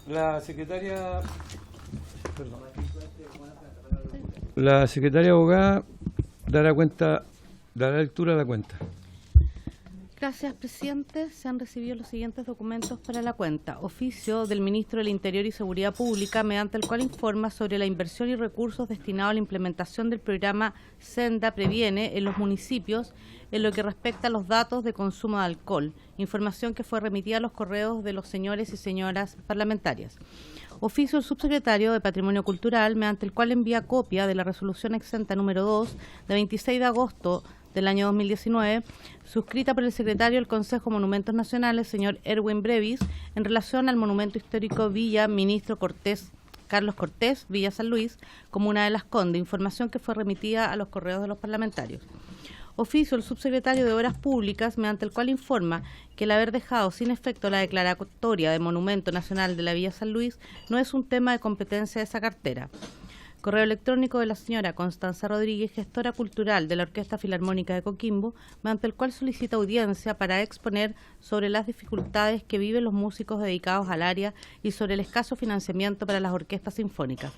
La secretaria... Perdón. La secretaria abogada dará lectura a la cuenta. Gracias, presidente. Se han recibido los siguientes documentos para la cuenta. Oficio del Ministro del Interior y Seguridad Pública, mediante el cual informa sobre la inversión y recursos destinados a la implementación del programa Senda Previene en los municipios en lo que respecta a los datos de consumo de alcohol. Información que fue remitida a los correos de los señores y señoras parlamentarias. Oficio del subsecretario de Patrimonio Cultural, mediante el cual envía copia de la resolución exenta número 2 de 26 de agosto del año 2019, suscrita por el secretario del Consejo de Monumentos Nacionales, señor Erwin Brevis, en relación al monumento histórico Villa Ministro Carlos Cortés, Villa San Luis, comuna de Las Condes, información que fue remitida a los correos de los parlamentarios. Oficio del subsecretario de Obras Públicas, mediante el cual informa que el haber dejado sin efecto la declaratoria de Monumento Nacional de la Villa San Luis no es un tema de competencia de esa cartera. Correo electrónico de la señora Constanza Rodríguez, gestora cultural de la Orquesta Filarmónica de Coquimbo, mediante el cual solicita audiencia para exponer sobre las dificultades que viven los músicos dedicados al área y sobre el escaso financiamiento para las orquestas sinfónicas.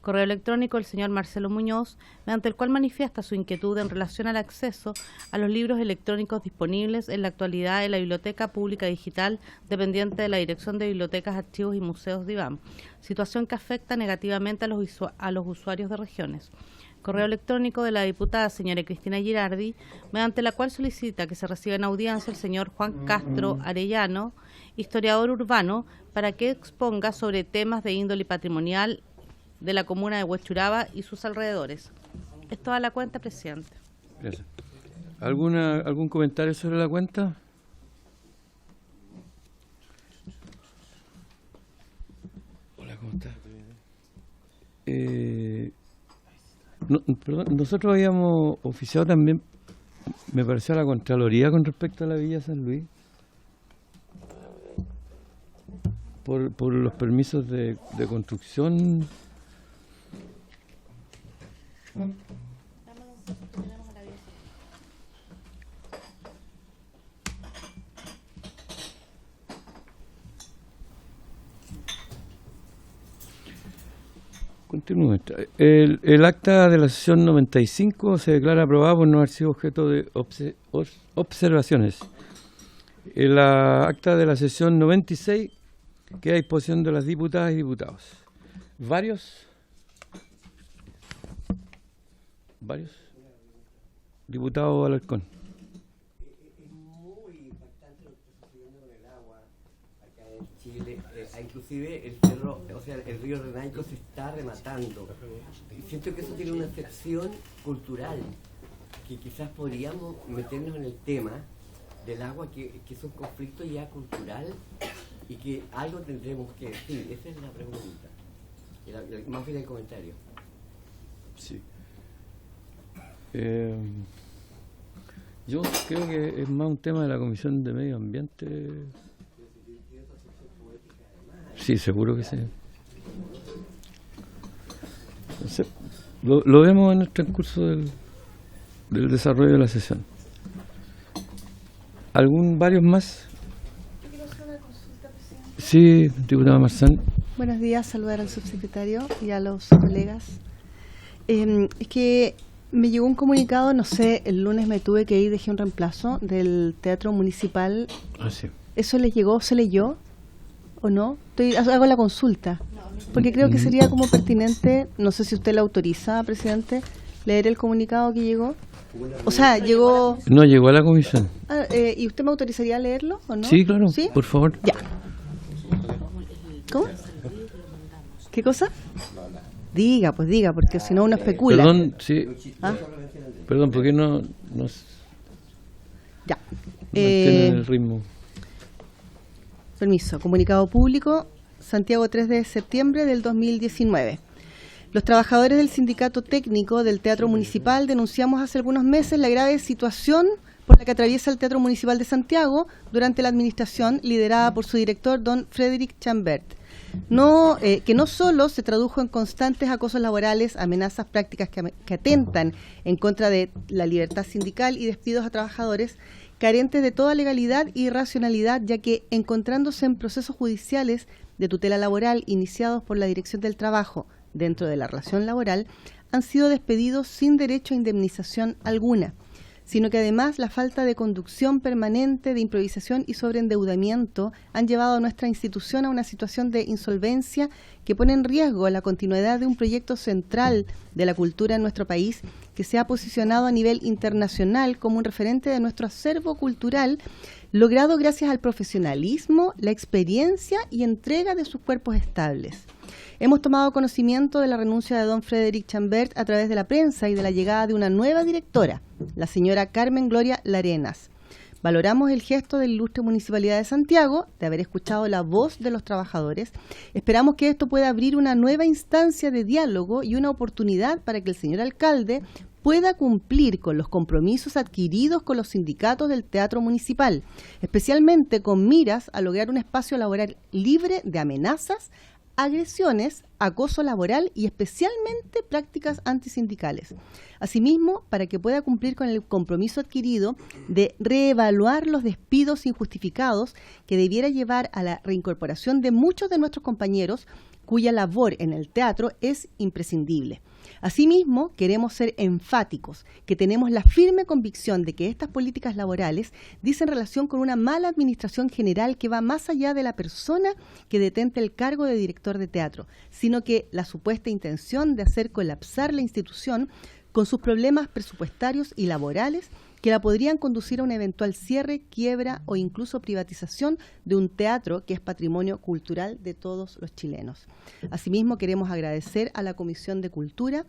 Correo electrónico del señor Marcelo Muñoz, mediante el cual manifiesta su inquietud en relación al acceso a los libros electrónicos disponibles en la actualidad en la Biblioteca Pública Digital, dependiente de la Dirección de Bibliotecas, Archivos y Museos de IBAM, situación que afecta negativamente a los usuarios de regiones. Correo electrónico de la diputada señora Cristina Girardi, mediante la cual solicita que se reciba en audiencia el señor Juan Castro Arellano, historiador urbano, para que exponga sobre temas de índole patrimonial de la comuna de Huechuraba y sus alrededores. Es toda la cuenta, presidente. Gracias. ¿Algún comentario sobre la cuenta? Hola, ¿cómo está? Perdón, nosotros habíamos oficiado también, me pareció, a la Contraloría con respecto a la Villa San Luis, por los permisos de construcción. Continúe. El acta de la sesión 95 se declara aprobada por no haber sido objeto de observaciones. El acta de la sesión 96 queda a disposición de las diputadas y diputados. ¿Varios? Diputado Alarcón. Es muy impactante lo que está sucediendo con el agua acá en Chile. Inclusive el cerro, o sea, el río Renaico se está rematando. Y siento que eso tiene una excepción cultural, que quizás podríamos meternos en el tema del agua, que es un conflicto ya cultural y que algo tendremos que decir. Esa es la pregunta, más bien el comentario. Sí. Yo creo que es más un tema de la Comisión de Medio Ambiente. Sí, seguro que sí. Entonces, lo vemos en el transcurso del desarrollo de la sesión. ¿Varios más? Yo quiero hacer una consulta, presidente. Sí, diputada Marzán. Buenos días, saludar al subsecretario y a los colegas. Es que me llegó un comunicado, no sé, el lunes me tuve que ir, dejé un reemplazo del Teatro Municipal. Ah, sí. ¿Eso les llegó, se leyó o no? Hago la consulta, porque creo que sería como pertinente, no sé si usted lo autoriza, presidente, leer el comunicado que llegó. O sea, llegó... No, llegó a la comisión. ¿Y usted me autorizaría a leerlo o no? Sí, claro, ¿Sí? por favor. Ya. ¿Cómo? ¿Qué cosa? Diga, porque si no uno especula. Perdón, sí. ¿Ah? Perdón, ¿por qué no Ya. mantienen el ritmo? Permiso. Comunicado público, Santiago, 3 de septiembre del 2019. Los trabajadores del Sindicato Técnico del Teatro Municipal denunciamos hace algunos meses la grave situación por la que atraviesa el Teatro Municipal de Santiago durante la administración liderada por su director, don Frédéric Chambert. Que no solo se tradujo en constantes acosos laborales, amenazas, prácticas que atentan en contra de la libertad sindical y despidos a trabajadores carentes de toda legalidad y racionalidad, ya que encontrándose en procesos judiciales de tutela laboral iniciados por la Dirección del Trabajo dentro de la relación laboral han sido despedidos sin derecho a indemnización alguna, sino que además la falta de conducción permanente, de improvisación y sobreendeudamiento han llevado a nuestra institución a una situación de insolvencia que pone en riesgo la continuidad de un proyecto central de la cultura en nuestro país que se ha posicionado a nivel internacional como un referente de nuestro acervo cultural, logrado gracias al profesionalismo, la experiencia y entrega de sus cuerpos estables. Hemos tomado conocimiento de la renuncia de don Frédéric Chambert a través de la prensa y de la llegada de una nueva directora, la señora Carmen Gloria Larenas. Valoramos el gesto de la ilustre Municipalidad de Santiago, de haber escuchado la voz de los trabajadores. Esperamos que esto pueda abrir una nueva instancia de diálogo y una oportunidad para que el señor alcalde pueda cumplir con los compromisos adquiridos con los sindicatos del Teatro Municipal, especialmente con miras a lograr un espacio laboral libre de amenazas, agresiones, acoso laboral y especialmente prácticas antisindicales. Asimismo, para que pueda cumplir con el compromiso adquirido de reevaluar los despidos injustificados que debiera llevar a la reincorporación de muchos de nuestros compañeros cuya labor en el teatro es imprescindible. Asimismo, queremos ser enfáticos, que tenemos la firme convicción de que estas políticas laborales dicen relación con una mala administración general que va más allá de la persona que detenta el cargo de director de teatro, sino que la supuesta intención de hacer colapsar la institución con sus problemas presupuestarios y laborales que la podrían conducir a un eventual cierre, quiebra o incluso privatización de un teatro que es patrimonio cultural de todos los chilenos. Asimismo, queremos agradecer a la Comisión de Cultura,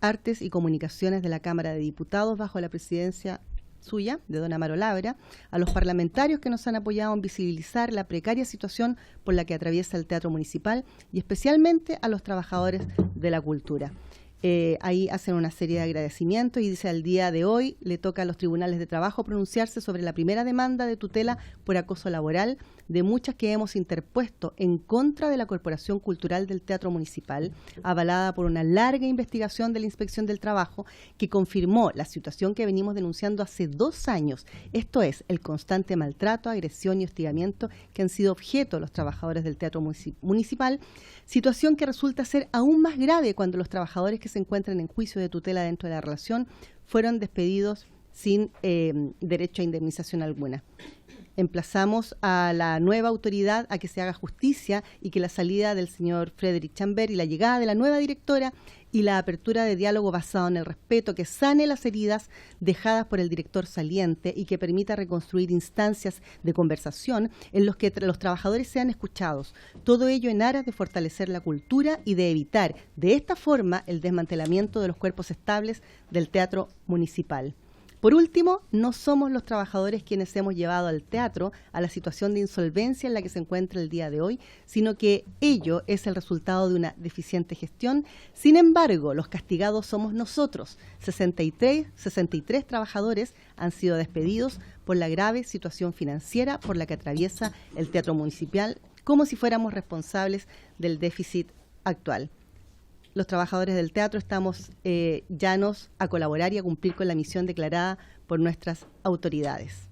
Artes y Comunicaciones de la Cámara de Diputados bajo la presidencia suya, de don Amaro Labra, a los parlamentarios que nos han apoyado en visibilizar la precaria situación por la que atraviesa el Teatro Municipal y especialmente a los trabajadores de la cultura. Ahí hacen una serie de agradecimientos y dice: al día de hoy le toca a los tribunales de trabajo pronunciarse sobre la primera demanda de tutela por acoso laboral de muchas que hemos interpuesto en contra de la Corporación Cultural del Teatro Municipal, avalada por una larga investigación de la Inspección del Trabajo que confirmó la situación que venimos denunciando hace 2 años, esto es, el constante maltrato, agresión y hostigamiento que han sido objeto los trabajadores del Teatro Municipal, situación que resulta ser aún más grave cuando los trabajadores que se encuentran en juicio de tutela dentro de la relación fueron despedidos sin derecho a indemnización alguna. Emplazamos a la nueva autoridad a que se haga justicia y que la salida del señor Frédéric Chambert y la llegada de la nueva directora y la apertura de diálogo basado en el respeto que sane las heridas dejadas por el director saliente y que permita reconstruir instancias de conversación en los que los trabajadores sean escuchados. Todo ello en aras de fortalecer la cultura y de evitar de esta forma el desmantelamiento de los cuerpos estables del Teatro Municipal. Por último, no somos los trabajadores quienes hemos llevado al teatro a la situación de insolvencia en la que se encuentra el día de hoy, sino que ello es el resultado de una deficiente gestión. Sin embargo, los castigados somos nosotros. 63 trabajadores han sido despedidos por la grave situación financiera por la que atraviesa el Teatro Municipal, como si fuéramos responsables del déficit actual. Los trabajadores del teatro estamos llanos a colaborar y a cumplir con la misión declarada por nuestras autoridades.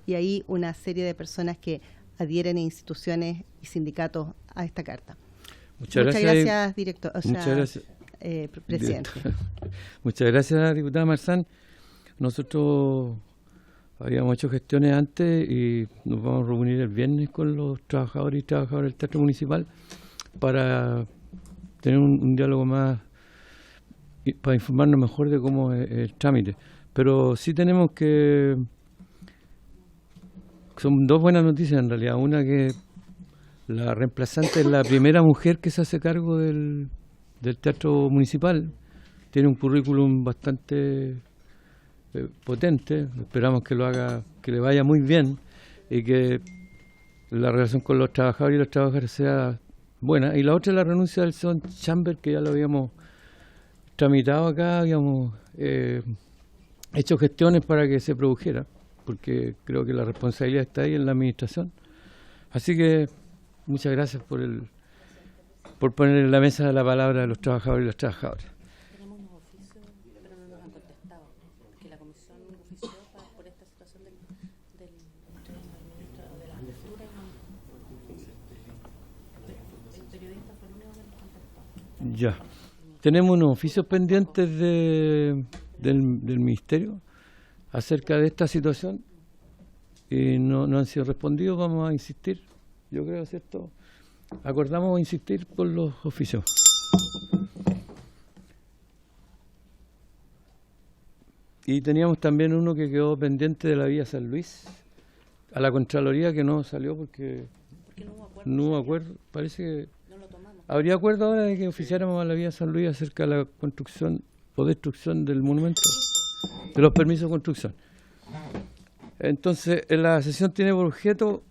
Y ahí una serie de personas que adhieren a instituciones y sindicatos a esta carta. Muchas gracias, director. Presidente. Muchas gracias, diputada Marzán. Nosotros habíamos hecho gestiones antes y nos vamos a reunir el viernes con los trabajadores y trabajadoras del Teatro Municipal para tener un diálogo más, para informarnos mejor de cómo es el trámite. Pero sí tenemos que... Son 2 buenas noticias en realidad. Una, que la reemplazante es la primera mujer que se hace cargo del Teatro Municipal. Tiene un currículum bastante potente. Esperamos que lo haga, que le vaya muy bien y que la relación con los trabajadores y las trabajadoras sea buena. Y la otra es la renuncia del señor Chambert, que ya lo habíamos tramitado acá, habíamos hecho gestiones para que se produjera, porque creo que la responsabilidad está ahí en la administración. Así que muchas gracias por poner en la mesa la palabra de los trabajadores y las trabajadoras. Tenemos unos oficios, pero no nos han contestado, que la comisión ofició por esta situación del ministro de la Cultura. Ya. Tenemos unos oficios pendientes del Ministerio acerca de esta situación y no han sido respondidos. Vamos a insistir, yo creo, ¿cierto? Acordamos insistir por los oficios. Y teníamos también uno que quedó pendiente de la vía San Luis, a la Contraloría, que no salió porque no hubo acuerdo. Parece que habría acuerdo ahora de que oficiáramos a la vía San Luis acerca de la construcción o destrucción del monumento, de los permisos de construcción. Entonces, la sesión tiene por objeto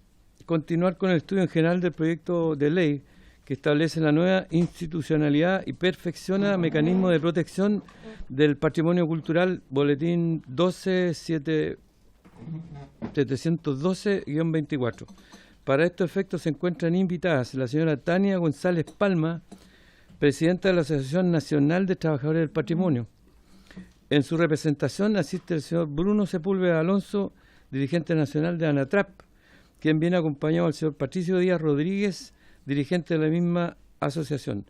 continuar con el estudio en general del proyecto de ley que establece la nueva institucionalidad y perfecciona mecanismos de protección del patrimonio cultural, boletín 712-24. Para estos efectos se encuentran invitadas la señora Tania González Palma, presidenta de la Asociación Nacional de Trabajadores del Patrimonio. En su representación asiste el señor Bruno Sepúlveda Alonso, dirigente nacional de ANATRAP, quien viene acompañado del señor Patricio Díaz Rodríguez, dirigente de la misma asociación.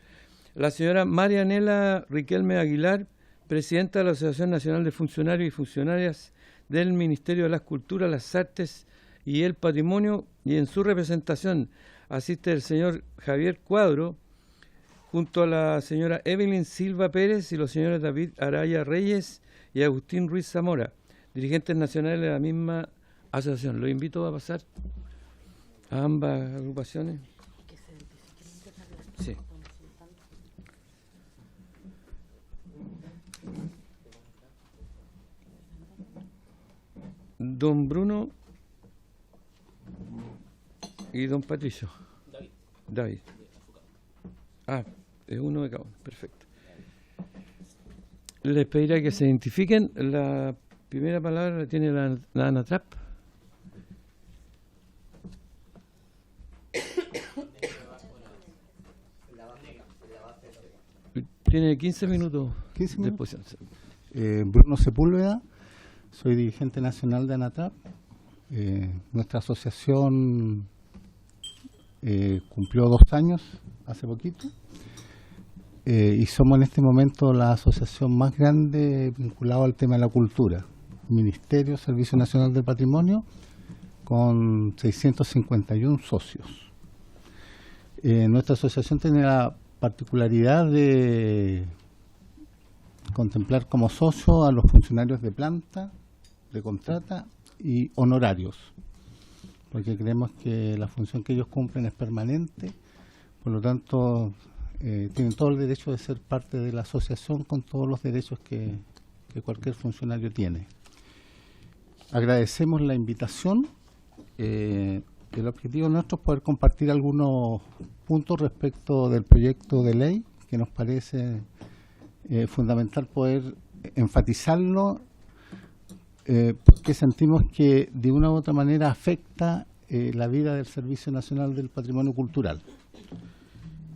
La señora Marianela Riquelme Aguilar, presidenta de la Asociación Nacional de Funcionarios y Funcionarias del Ministerio de las Culturas, las Artes y el Patrimonio, y en su representación asiste el señor Javier Cuadro, junto a la señora Evelyn Silva Pérez y los señores David Araya Reyes y Agustín Ruiz Zamora, dirigentes nacionales de la misma asociación. Los invito a pasar a ambas agrupaciones. Sí. Don Bruno y don Patricio. David. Ah, es uno de cada uno. Perfecto. Les pediré que se identifiquen. La primera palabra la tiene la ANATRAP. Tiene 15 minutos. 15 minutos. De posición. Bruno Sepúlveda, soy dirigente nacional de ANATRAP. Nuestra asociación cumplió 2 años hace poquito y somos en este momento la asociación más grande vinculada al tema de la cultura. Ministerio, Servicio Nacional del Patrimonio, con 651 socios. Nuestra asociación tiene la particularidad de contemplar como socio a los funcionarios de planta, de contrata y honorarios, porque creemos que la función que ellos cumplen es permanente, por lo tanto tienen todo el derecho de ser parte de la asociación con todos los derechos que cualquier funcionario tiene. Agradecemos la invitación. El objetivo nuestro es poder compartir algunos puntos respecto del proyecto de ley que nos parece fundamental poder enfatizarlo, porque sentimos que de una u otra manera afecta la vida del Servicio Nacional del Patrimonio Cultural.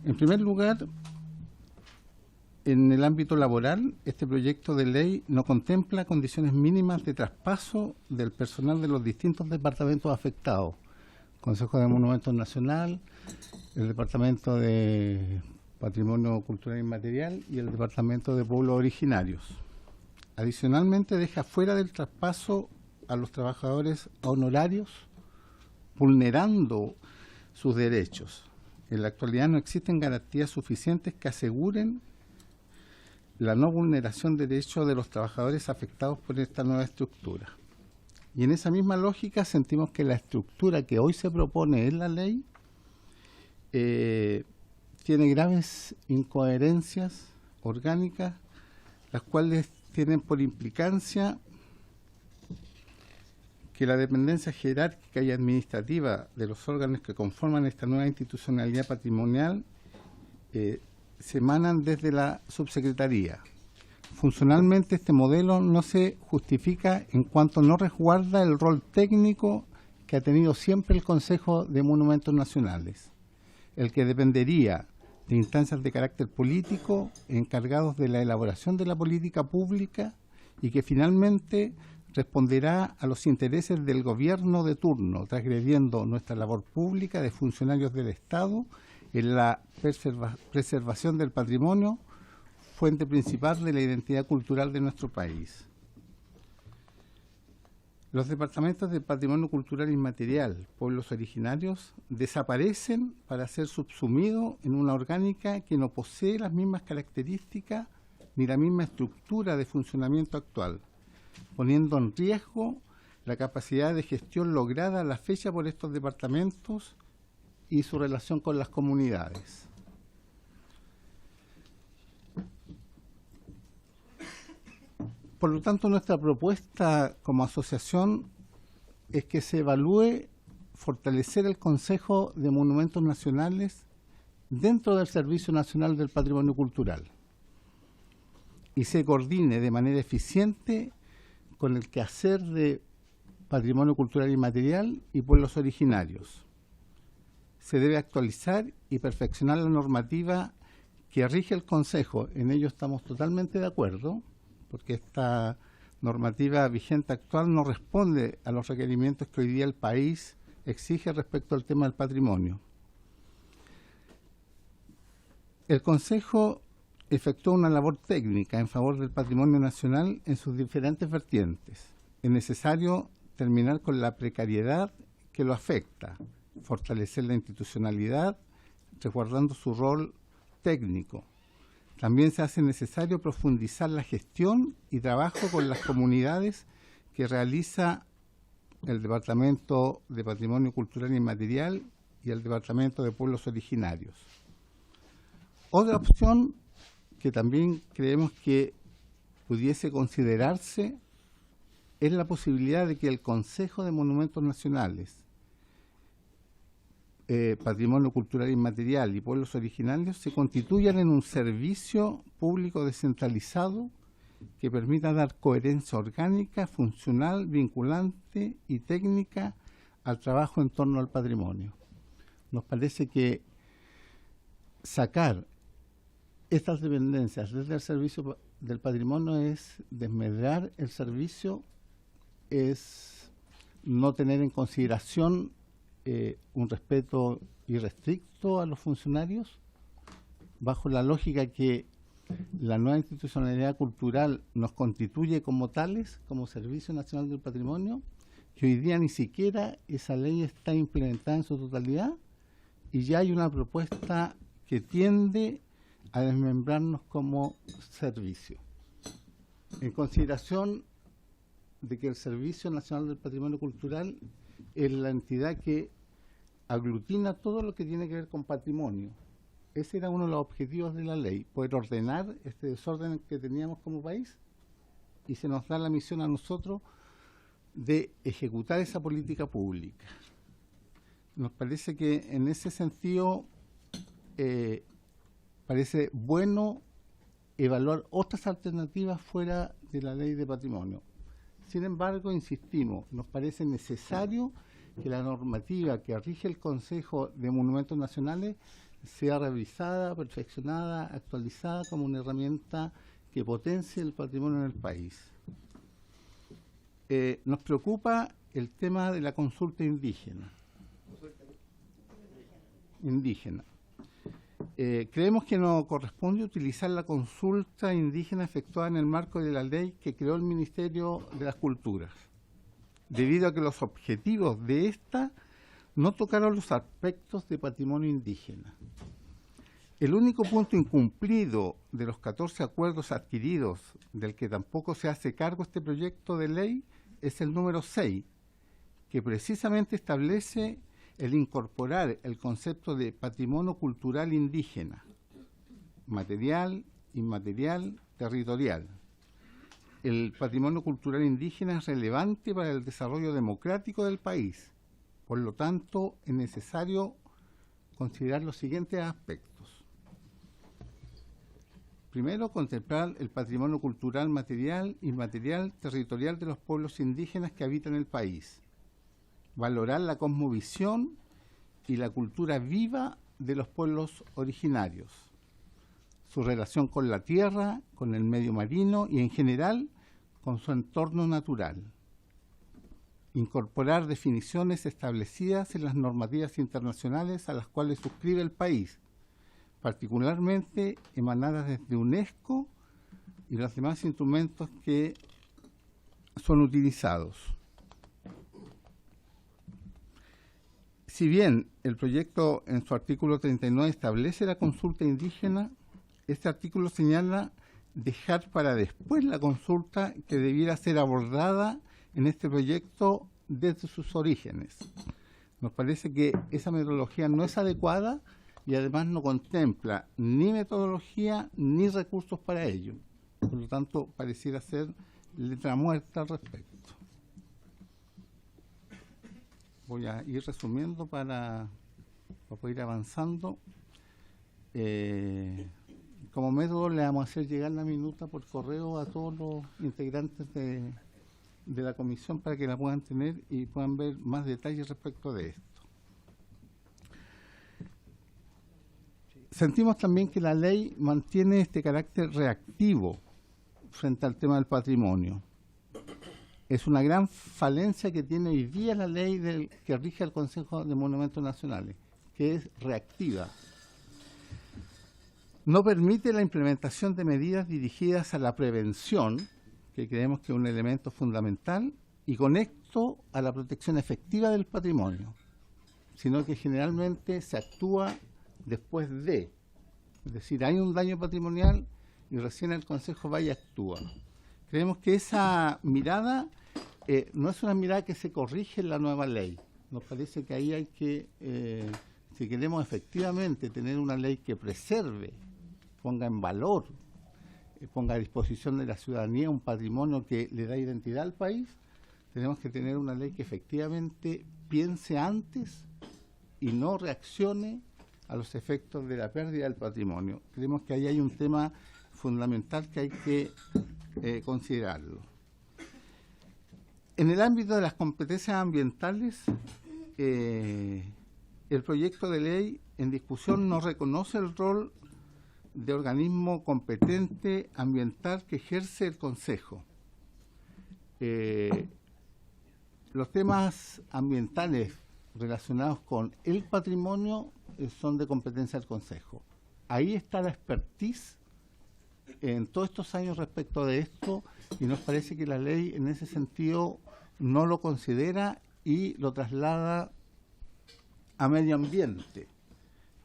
En primer lugar, en el ámbito laboral, este proyecto de ley no contempla condiciones mínimas de traspaso del personal de los distintos departamentos afectados: Consejo de Monumentos Nacional, el Departamento de Patrimonio Cultural Inmaterial y el Departamento de Pueblos Originarios. Adicionalmente, deja fuera del traspaso a los trabajadores honorarios, vulnerando sus derechos. En la actualidad no existen garantías suficientes que aseguren la no vulneración de derechos de los trabajadores afectados por esta nueva estructura. Y en esa misma lógica sentimos que la estructura que hoy se propone en la ley tiene graves incoherencias orgánicas, las cuales tienen por implicancia que la dependencia jerárquica y administrativa de los órganos que conforman esta nueva institucionalidad patrimonial se emanan desde la subsecretaría. Funcionalmente este modelo no se justifica en cuanto no resguarda el rol técnico que ha tenido siempre el Consejo de Monumentos Nacionales, el que dependería de instancias de carácter político encargados de la elaboración de la política pública y que finalmente responderá a los intereses del gobierno de turno, transgrediendo nuestra labor pública de funcionarios del Estado en la preservación del patrimonio, fuente principal de la identidad cultural de nuestro país. Los departamentos de patrimonio cultural inmaterial, pueblos originarios, desaparecen para ser subsumidos en una orgánica que no posee las mismas características ni la misma estructura de funcionamiento actual, poniendo en riesgo la capacidad de gestión lograda a la fecha por estos departamentos y su relación con las comunidades. Por lo tanto, nuestra propuesta como asociación es que se evalúe fortalecer el Consejo de Monumentos Nacionales dentro del Servicio Nacional del Patrimonio Cultural y se coordine de manera eficiente con el quehacer de patrimonio cultural inmaterial y pueblos originarios. Se debe actualizar y perfeccionar la normativa que rige el Consejo. En ello estamos totalmente de acuerdo, porque esta normativa vigente actual no responde a los requerimientos que hoy día el país exige respecto al tema del patrimonio. El Consejo efectúa una labor técnica en favor del patrimonio nacional en sus diferentes vertientes. Es necesario terminar con la precariedad que lo afecta, fortalecer la institucionalidad, resguardando su rol técnico. También se hace necesario profundizar la gestión y trabajo con las comunidades que realiza el Departamento de Patrimonio Cultural Inmaterial y el Departamento de Pueblos Originarios. Otra opción que también creemos que pudiese considerarse es la posibilidad de que el Consejo de Monumentos Nacionales, Patrimonio Cultural Inmaterial y Pueblos Originarios se constituyan en un servicio público descentralizado que permita dar coherencia orgánica, funcional, vinculante y técnica al trabajo en torno al patrimonio. Nos parece que sacar estas dependencias desde el servicio del patrimonio es desmedrar el servicio, es no tener en consideración un respeto irrestricto a los funcionarios, bajo la lógica que la nueva institucionalidad cultural nos constituye como tales, como Servicio Nacional del Patrimonio, que hoy día ni siquiera esa ley está implementada en su totalidad y ya hay una propuesta que tiende a desmembrarnos como servicio. En consideración de que el Servicio Nacional del Patrimonio Cultural es la entidad que aglutina todo lo que tiene que ver con patrimonio. Ese era uno de los objetivos de la ley, poder ordenar este desorden que teníamos como país, y se nos da la misión a nosotros de ejecutar esa política pública. Nos parece que en ese sentido parece bueno evaluar otras alternativas fuera de la ley de patrimonio. Sin embargo, insistimos, nos parece necesario que la normativa que rige el Consejo de Monumentos Nacionales sea revisada, perfeccionada, actualizada como una herramienta que potencie el patrimonio en el país. Nos preocupa el tema de la consulta indígena. Creemos que no corresponde utilizar la consulta indígena efectuada en el marco de la ley que creó el Ministerio de las Culturas, debido a que los objetivos de esta no tocaron los aspectos de patrimonio indígena. El único punto incumplido de los 14 acuerdos adquiridos, del que tampoco se hace cargo este proyecto de ley, es el número 6, que precisamente establece el incorporar el concepto de patrimonio cultural indígena, material, inmaterial, territorial. El patrimonio cultural indígena es relevante para el desarrollo democrático del país. Por lo tanto, es necesario considerar los siguientes aspectos. Primero, contemplar el patrimonio cultural material, inmaterial, territorial de los pueblos indígenas que habitan el país. Valorar la cosmovisión y la cultura viva de los pueblos originarios, su relación con la tierra, con el medio marino y en general con su entorno natural. incorporar definiciones establecidas en las normativas internacionales a las cuales suscribe el país, particularmente emanadas desde UNESCO y los demás instrumentos que son utilizados. Si bien el proyecto en su artículo 39 establece la consulta indígena, este artículo señala dejar para después la consulta que debiera ser abordada en este proyecto desde sus orígenes. Nos parece que esa metodología no es adecuada y además no contempla ni metodología ni recursos para ello. Por lo tanto, pareciera ser letra muerta al respecto. Voy a ir resumiendo para poder ir avanzando. Como método le vamos a hacer llegar la minuta por correo a todos los integrantes de la comisión para que la puedan tener y puedan ver más detalles respecto de esto. Sentimos también que la ley mantiene este carácter reactivo frente al tema del patrimonio. Es una gran falencia que tiene hoy día la ley que rige el Consejo de Monumentos Nacionales, que es reactiva. No permite la implementación de medidas dirigidas a la prevención, que creemos que es un elemento fundamental, y conecto a la protección efectiva del patrimonio, sino que generalmente se actúa después de, es decir, hay un daño patrimonial y recién el Consejo va y actúa. Creemos que esa mirada no es una mirada que se corrige en la nueva ley. Nos parece que ahí hay que, si queremos efectivamente tener una ley que preserve, ponga en valor, ponga a disposición de la ciudadanía un patrimonio que le da identidad al país, tenemos que tener una ley que efectivamente piense antes y no reaccione a los efectos de la pérdida del patrimonio. Creemos que ahí hay un tema fundamental que hay que considerarlo. En el ámbito de las competencias ambientales, el proyecto de ley en discusión no reconoce el rol de organismo competente ambiental que ejerce el Consejo. Los temas ambientales relacionados con el patrimonio son de competencia del Consejo. Ahí está la expertise en todos estos años respecto de esto y nos parece que la ley en ese sentido no lo considera y lo traslada a medio ambiente.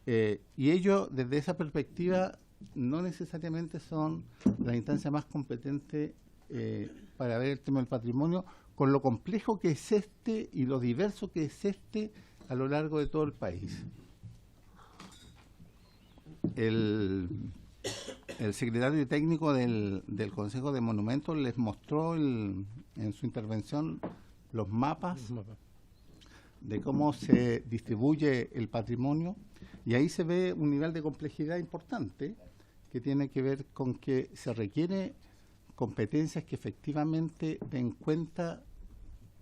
Y ello, desde esa perspectiva, no necesariamente son la instancia más competente para ver el tema del patrimonio, con lo complejo que es este y lo diverso que es este a lo largo de todo el país. El secretario técnico del Consejo de Monumentos les mostró en su intervención los mapas de cómo se distribuye el patrimonio y ahí se ve un nivel de complejidad importante que tiene que ver con que se requiere competencias que efectivamente den cuenta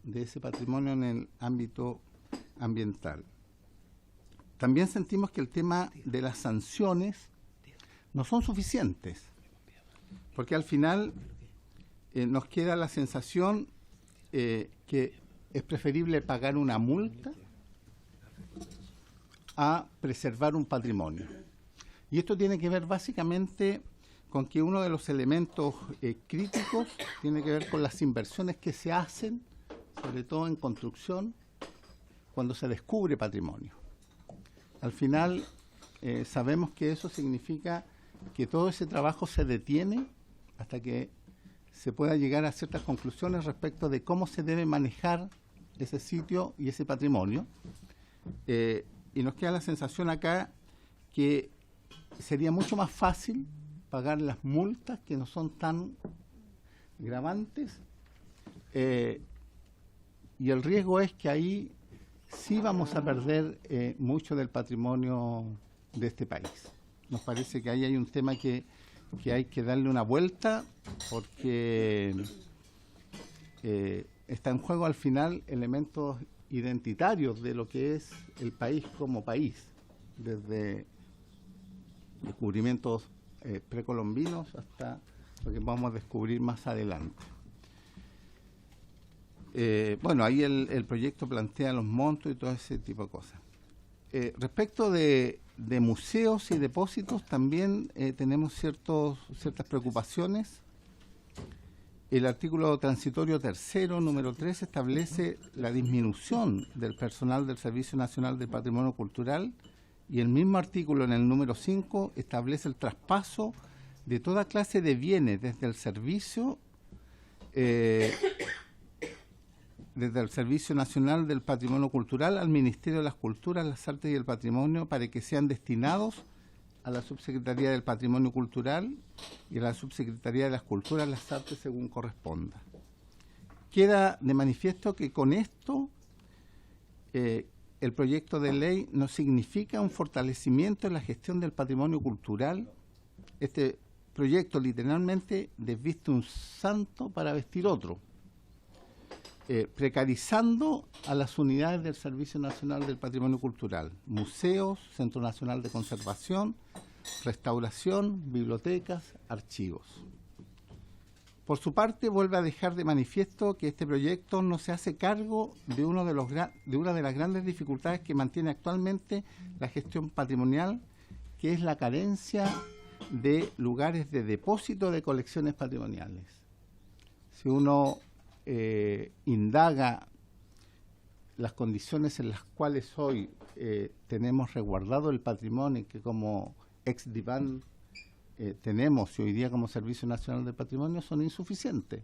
de ese patrimonio en el ámbito ambiental. También sentimos que el tema de las sanciones no son suficientes, porque al final nos queda la sensación que es preferible pagar una multa a preservar un patrimonio. Y esto tiene que ver básicamente con que uno de los elementos críticos tiene que ver con las inversiones que se hacen, sobre todo en construcción, cuando se descubre patrimonio. Al final sabemos que eso significa que todo ese trabajo se detiene hasta que se pueda llegar a ciertas conclusiones respecto de cómo se debe manejar ese sitio y ese patrimonio. Y nos queda la sensación acá que sería mucho más fácil pagar las multas que no son tan gravantes y el riesgo es que ahí sí vamos a perder mucho del patrimonio de este país. Nos parece que ahí hay un tema que hay que darle una vuelta porque está en juego al final elementos identitarios de lo que es el país como país, desde descubrimientos precolombinos hasta lo que vamos a descubrir más adelante. Bueno, ahí el proyecto plantea los montos y todo ese tipo de cosas. Respecto de museos y depósitos, también tenemos ciertas preocupaciones. El artículo transitorio tercero, número 3, establece la disminución del personal del Servicio Nacional del Patrimonio Cultural, y el mismo artículo, en el número 5, establece el traspaso de toda clase de bienes desde el Servicio Nacional del Patrimonio Cultural al Ministerio de las Culturas, las Artes y el Patrimonio, para que sean destinados a la Subsecretaría del Patrimonio Cultural y a la Subsecretaría de las Culturas, las Artes, según corresponda. Queda de manifiesto que con esto el proyecto de ley no significa un fortalecimiento en la gestión del patrimonio cultural. Este proyecto literalmente desviste un santo para vestir otro, precarizando a las unidades del Servicio Nacional del Patrimonio Cultural, museos, Centro Nacional de Conservación, restauración, bibliotecas, archivos. Por su parte, vuelve a dejar de manifiesto que este proyecto no se hace cargo de una de las grandes dificultades que mantiene actualmente la gestión patrimonial, que es la carencia de lugares de depósito de colecciones patrimoniales. Si uno indaga las condiciones en las cuales hoy tenemos resguardado el patrimonio, que como ex-DIVAN tenemos y hoy día como Servicio Nacional del Patrimonio, son insuficientes.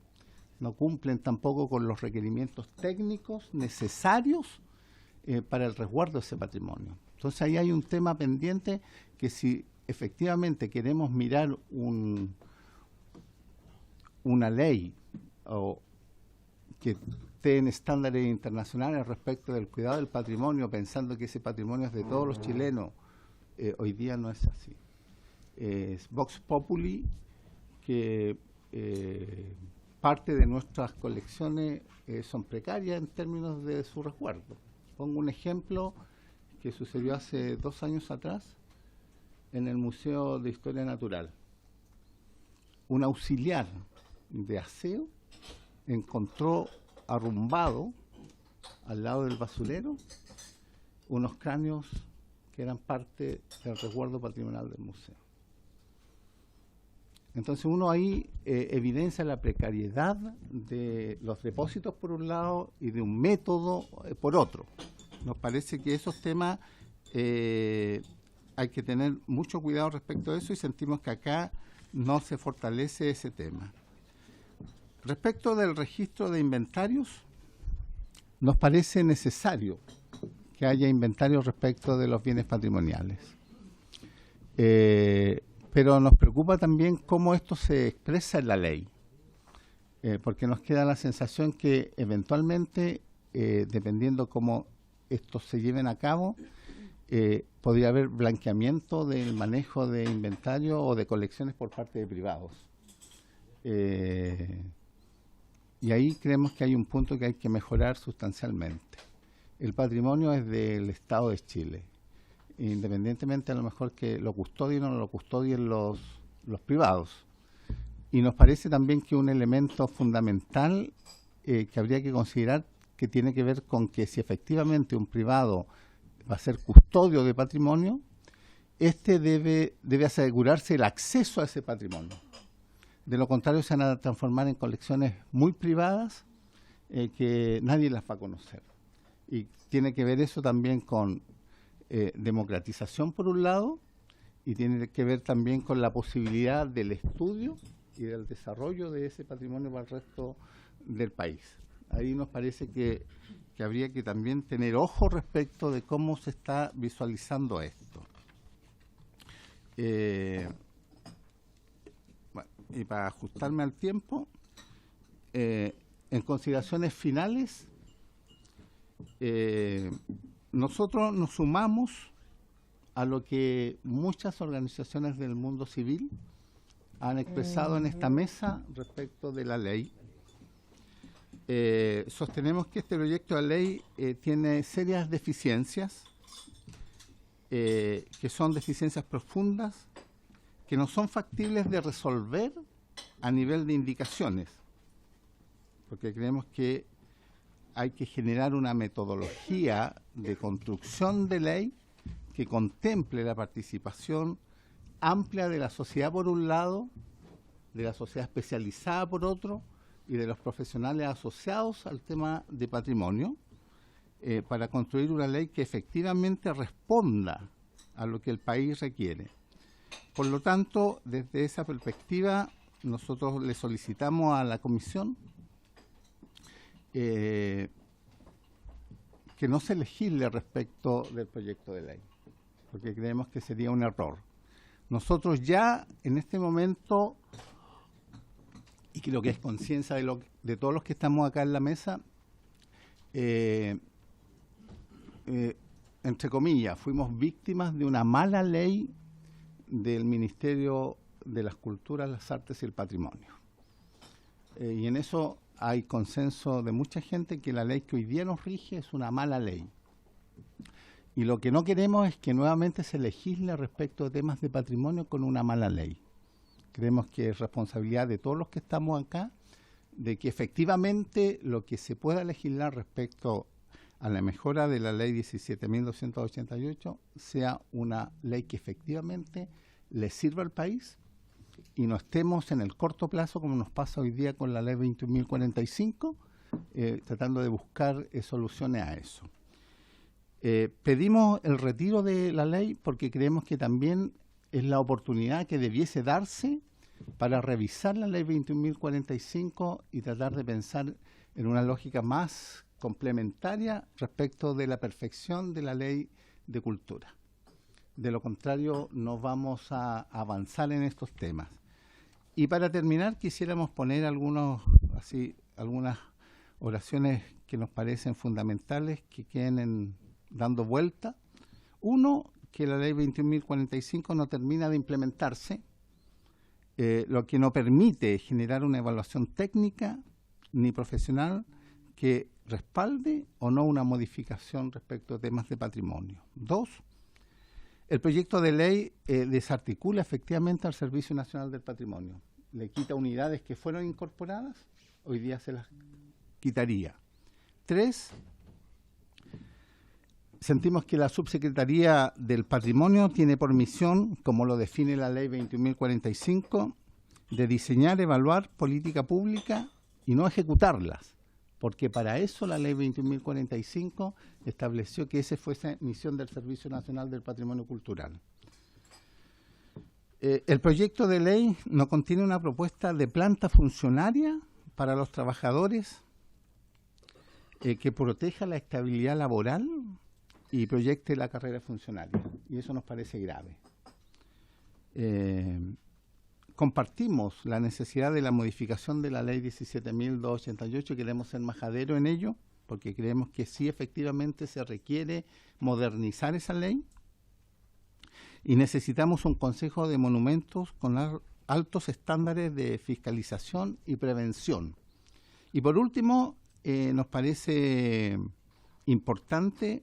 No cumplen tampoco con los requerimientos técnicos necesarios para el resguardo de ese patrimonio. Entonces ahí hay un tema pendiente que, si efectivamente queremos mirar una ley o que esté en estándares internacionales respecto del cuidado del patrimonio, pensando que ese patrimonio es de todos los chilenos, hoy día no es así. Es Vox Populi que parte de nuestras colecciones son precarias en términos de su resguardo. Pongo un ejemplo que sucedió hace 2 años atrás en el Museo de Historia Natural. Un auxiliar de aseo encontró arrumbado al lado del basurero unos cráneos que eran parte del resguardo patrimonial del museo. Entonces uno ahí evidencia la precariedad de los depósitos por un lado y de un método por otro. Nos parece que esos temas hay que tener mucho cuidado respecto a eso, y sentimos que acá no se fortalece ese tema. Respecto del registro de inventarios, nos parece necesario que haya inventarios respecto de los bienes patrimoniales. Pero nos preocupa también cómo esto se expresa en la ley, porque nos queda la sensación que eventualmente, dependiendo cómo estos se lleven a cabo, podría haber blanqueamiento del manejo de inventario o de colecciones por parte de privados. Y ahí creemos que hay un punto que hay que mejorar sustancialmente. El patrimonio es del Estado de Chile, independientemente a lo mejor que lo custodien o no lo custodien los privados. Y nos parece también que un elemento fundamental que habría que considerar, que tiene que ver con que si efectivamente un privado va a ser custodio de patrimonio, este debe asegurarse el acceso a ese patrimonio. De lo contrario, se van a transformar en colecciones muy privadas que nadie las va a conocer. Y tiene que ver eso también con democratización por un lado, y tiene que ver también con la posibilidad del estudio y del desarrollo de ese patrimonio para el resto del país. Ahí nos parece que habría que también tener ojo respecto de cómo se está visualizando esto. Bueno, y para ajustarme al tiempo, en consideraciones finales, nosotros nos sumamos a lo que muchas organizaciones del mundo civil han expresado en esta mesa respecto de la ley. Sostenemos que este proyecto de ley tiene serias deficiencias, que son deficiencias profundas, que no son factibles de resolver a nivel de indicaciones, porque creemos que hay que generar una metodología de construcción de ley que contemple la participación amplia de la sociedad por un lado, de la sociedad especializada por otro, y de los profesionales asociados al tema de patrimonio, para construir una ley que efectivamente responda a lo que el país requiere. Por lo tanto, desde esa perspectiva, nosotros le solicitamos a la Comisión que no se legisle respecto del proyecto de ley, porque creemos que sería un error. Nosotros ya en este momento, y creo que es conciencia de todos los que estamos acá en la mesa, entre comillas, fuimos víctimas de una mala ley del Ministerio de las Culturas, las Artes y el Patrimonio. Y en eso hay consenso de mucha gente que la ley que hoy día nos rige es una mala ley. Y lo que no queremos es que nuevamente se legisle respecto de temas de patrimonio con una mala ley. Creemos que es responsabilidad de todos los que estamos acá de que efectivamente lo que se pueda legislar respecto a la mejora de la ley 17.288 sea una ley que efectivamente le sirva al país y no estemos en el corto plazo, como nos pasa hoy día con la ley 21.045, tratando de buscar soluciones a eso. Pedimos el retiro de la ley porque creemos que también es la oportunidad que debiese darse para revisar la ley 21.045 y tratar de pensar en una lógica más complementaria respecto de la perfección de la ley de cultura. De lo contrario, no vamos a avanzar en estos temas. Y para terminar, quisiéramos poner algunas oraciones que nos parecen fundamentales, que queden dando vuelta. Uno, que la ley 21.045 no termina de implementarse, lo que no permite generar una evaluación técnica ni profesional que respalde o no una modificación respecto a temas de patrimonio. Dos, el proyecto de ley desarticula efectivamente al Servicio Nacional del Patrimonio. Le quita unidades que fueron incorporadas, hoy día se las quitaría. Tres, sentimos que la Subsecretaría del Patrimonio tiene por misión, como lo define la ley 21.045, de diseñar, evaluar política pública y no ejecutarlas, porque para eso la ley 21.045 estableció que esa fuese misión del Servicio Nacional del Patrimonio Cultural. El proyecto de ley no contiene una propuesta de planta funcionaria para los trabajadores que proteja la estabilidad laboral y proyecte la carrera funcionaria, y eso nos parece grave. Compartimos la necesidad de la modificación de la ley 17.288, queremos ser majadero en ello, porque creemos que sí efectivamente se requiere modernizar esa ley, y necesitamos un Consejo de Monumentos con altos estándares de fiscalización y prevención. Y por último, nos parece importante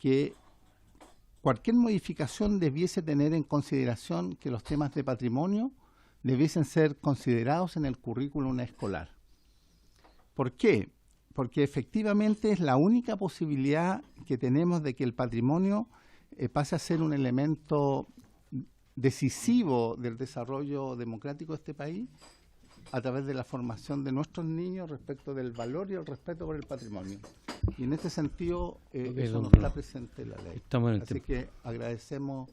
que cualquier modificación debiese tener en consideración que los temas de patrimonio debiesen ser considerados en el currículum escolar. ¿Por qué? Porque efectivamente es la única posibilidad que tenemos de que el patrimonio pase a ser un elemento decisivo del desarrollo democrático de este país a través de la formación de nuestros niños respecto del valor y el respeto por el patrimonio. Y en este sentido, eso no está presente en la ley. Estamos en el Así tiempo. que agradecemos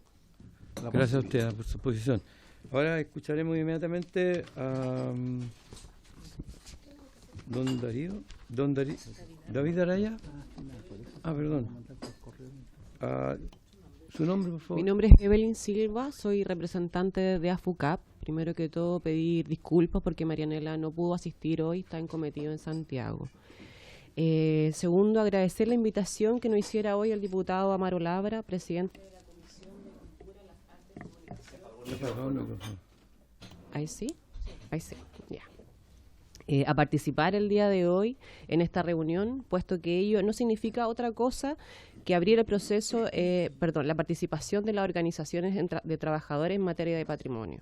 la Gracias a posibilidad. usted por su posición. Ahora escucharemos inmediatamente a David Araya. Perdón. Su nombre, por favor. Mi nombre es Evelyn Silva, soy representante de AFUCAP. Primero que todo, pedir disculpas porque Marianela no pudo asistir hoy, está en cometido en Santiago. Segundo, agradecer la invitación que nos hiciera hoy el diputado Amaro Labra, presidente de la Comisión de Cultura, las Artes y Comunicaciones. Ahí sí, ya. A participar el día de hoy en esta reunión, puesto que ello no significa otra cosa que abrir el proceso, la participación de las organizaciones de trabajadores en materia de patrimonio.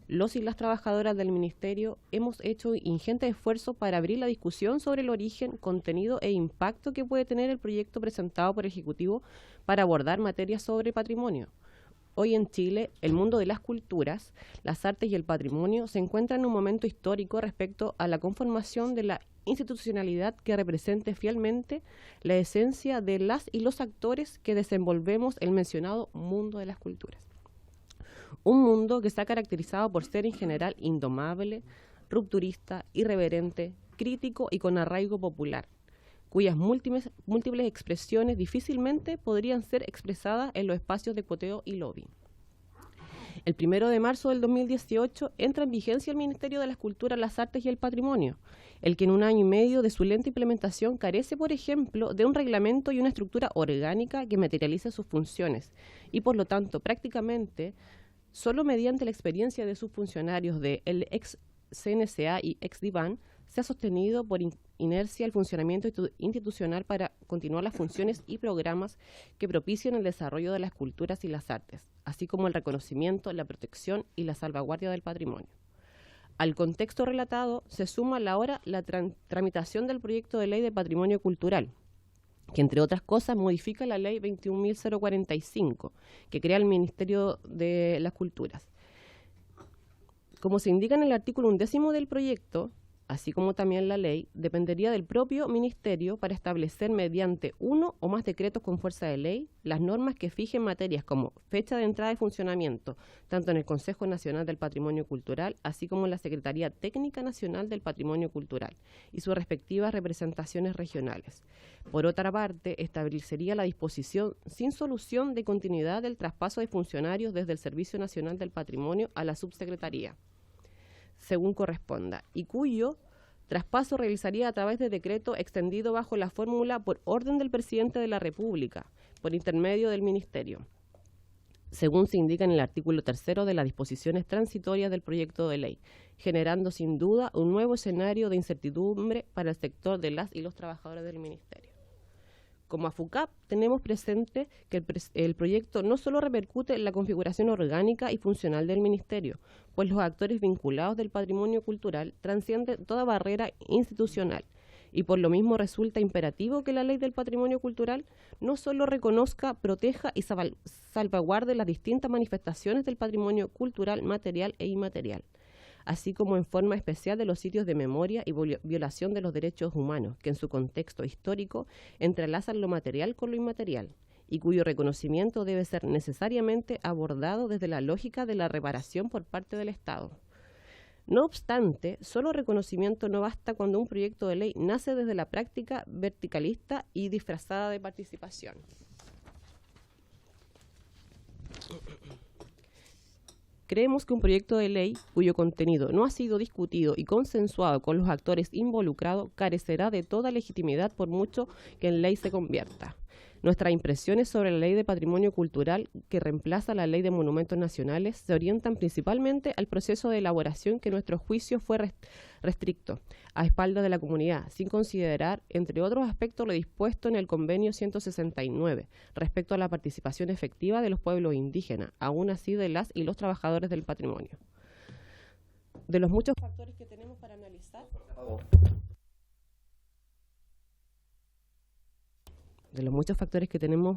Los y las trabajadoras del Ministerio hemos hecho ingentes esfuerzos para abrir la discusión sobre el origen, contenido e impacto que puede tener el proyecto presentado por el Ejecutivo para abordar materias sobre patrimonio. Hoy en Chile, el mundo de las culturas, las artes y el patrimonio se encuentra en un momento histórico respecto a la conformación de la institucionalidad que represente fielmente la esencia de las y los actores que desenvolvemos el mencionado mundo de las culturas. Un mundo que está caracterizado por ser en general indomable, rupturista, irreverente, crítico y con arraigo popular, cuyas múltiples expresiones difícilmente podrían ser expresadas en los espacios de cuoteo y lobby. El 1 de marzo del 2018 entra en vigencia el Ministerio de las Culturas, las Artes y el Patrimonio, el que en un año y medio de su lenta implementación carece, por ejemplo, de un reglamento y una estructura orgánica que materialice sus funciones y, por lo tanto, prácticamente solo mediante la experiencia de sus funcionarios del ex CNCA y ex DIVAN se ha sostenido por inercia el funcionamiento institucional para continuar las funciones y programas que propician el desarrollo de las culturas y las artes, así como el reconocimiento, la protección y la salvaguardia del patrimonio. Al contexto relatado se suma ahora la tramitación del proyecto de ley de patrimonio cultural, que entre otras cosas modifica la ley 21.045, que crea el Ministerio de las Culturas. Como se indica en el artículo 11 del proyecto, así como también la ley, dependería del propio Ministerio para establecer mediante uno o más decretos con fuerza de ley las normas que fijen materias como fecha de entrada y funcionamiento, tanto en el Consejo Nacional del Patrimonio Cultural, así como en la Secretaría Técnica Nacional del Patrimonio Cultural y sus respectivas representaciones regionales. Por otra parte, establecería la disposición sin solución de continuidad del traspaso de funcionarios desde el Servicio Nacional del Patrimonio a la Subsecretaría, según corresponda, y cuyo traspaso realizaría a través de decreto extendido bajo la fórmula por orden del Presidente de la República, por intermedio del Ministerio, según se indica en el artículo 3 de las disposiciones transitorias del proyecto de ley, generando sin duda un nuevo escenario de incertidumbre para el sector de las y los trabajadores del Ministerio. Como AFUCAP tenemos presente que el proyecto no solo repercute en la configuración orgánica y funcional del Ministerio, pues los actores vinculados del patrimonio cultural trascienden toda barrera institucional y por lo mismo resulta imperativo que la Ley del Patrimonio Cultural no solo reconozca, proteja y salvaguarde las distintas manifestaciones del patrimonio cultural material e inmaterial, así como en forma especial de los sitios de memoria y violación de los derechos humanos, que en su contexto histórico entrelazan lo material con lo inmaterial, y cuyo reconocimiento debe ser necesariamente abordado desde la lógica de la reparación por parte del Estado. No obstante, solo reconocimiento no basta cuando un proyecto de ley nace desde la práctica verticalista y disfrazada de participación. Creemos que un proyecto de ley cuyo contenido no ha sido discutido y consensuado con los actores involucrados carecerá de toda legitimidad por mucho que en ley se convierta. Nuestras impresiones sobre la Ley de Patrimonio Cultural, que reemplaza la Ley de Monumentos Nacionales, se orientan principalmente al proceso de elaboración que nuestro juicio fue restricto, a espaldas de la comunidad, sin considerar, entre otros aspectos, lo dispuesto en el Convenio 169, respecto a la participación efectiva de los pueblos indígenas, aún así de las y los trabajadores del patrimonio. De los muchos factores que tenemos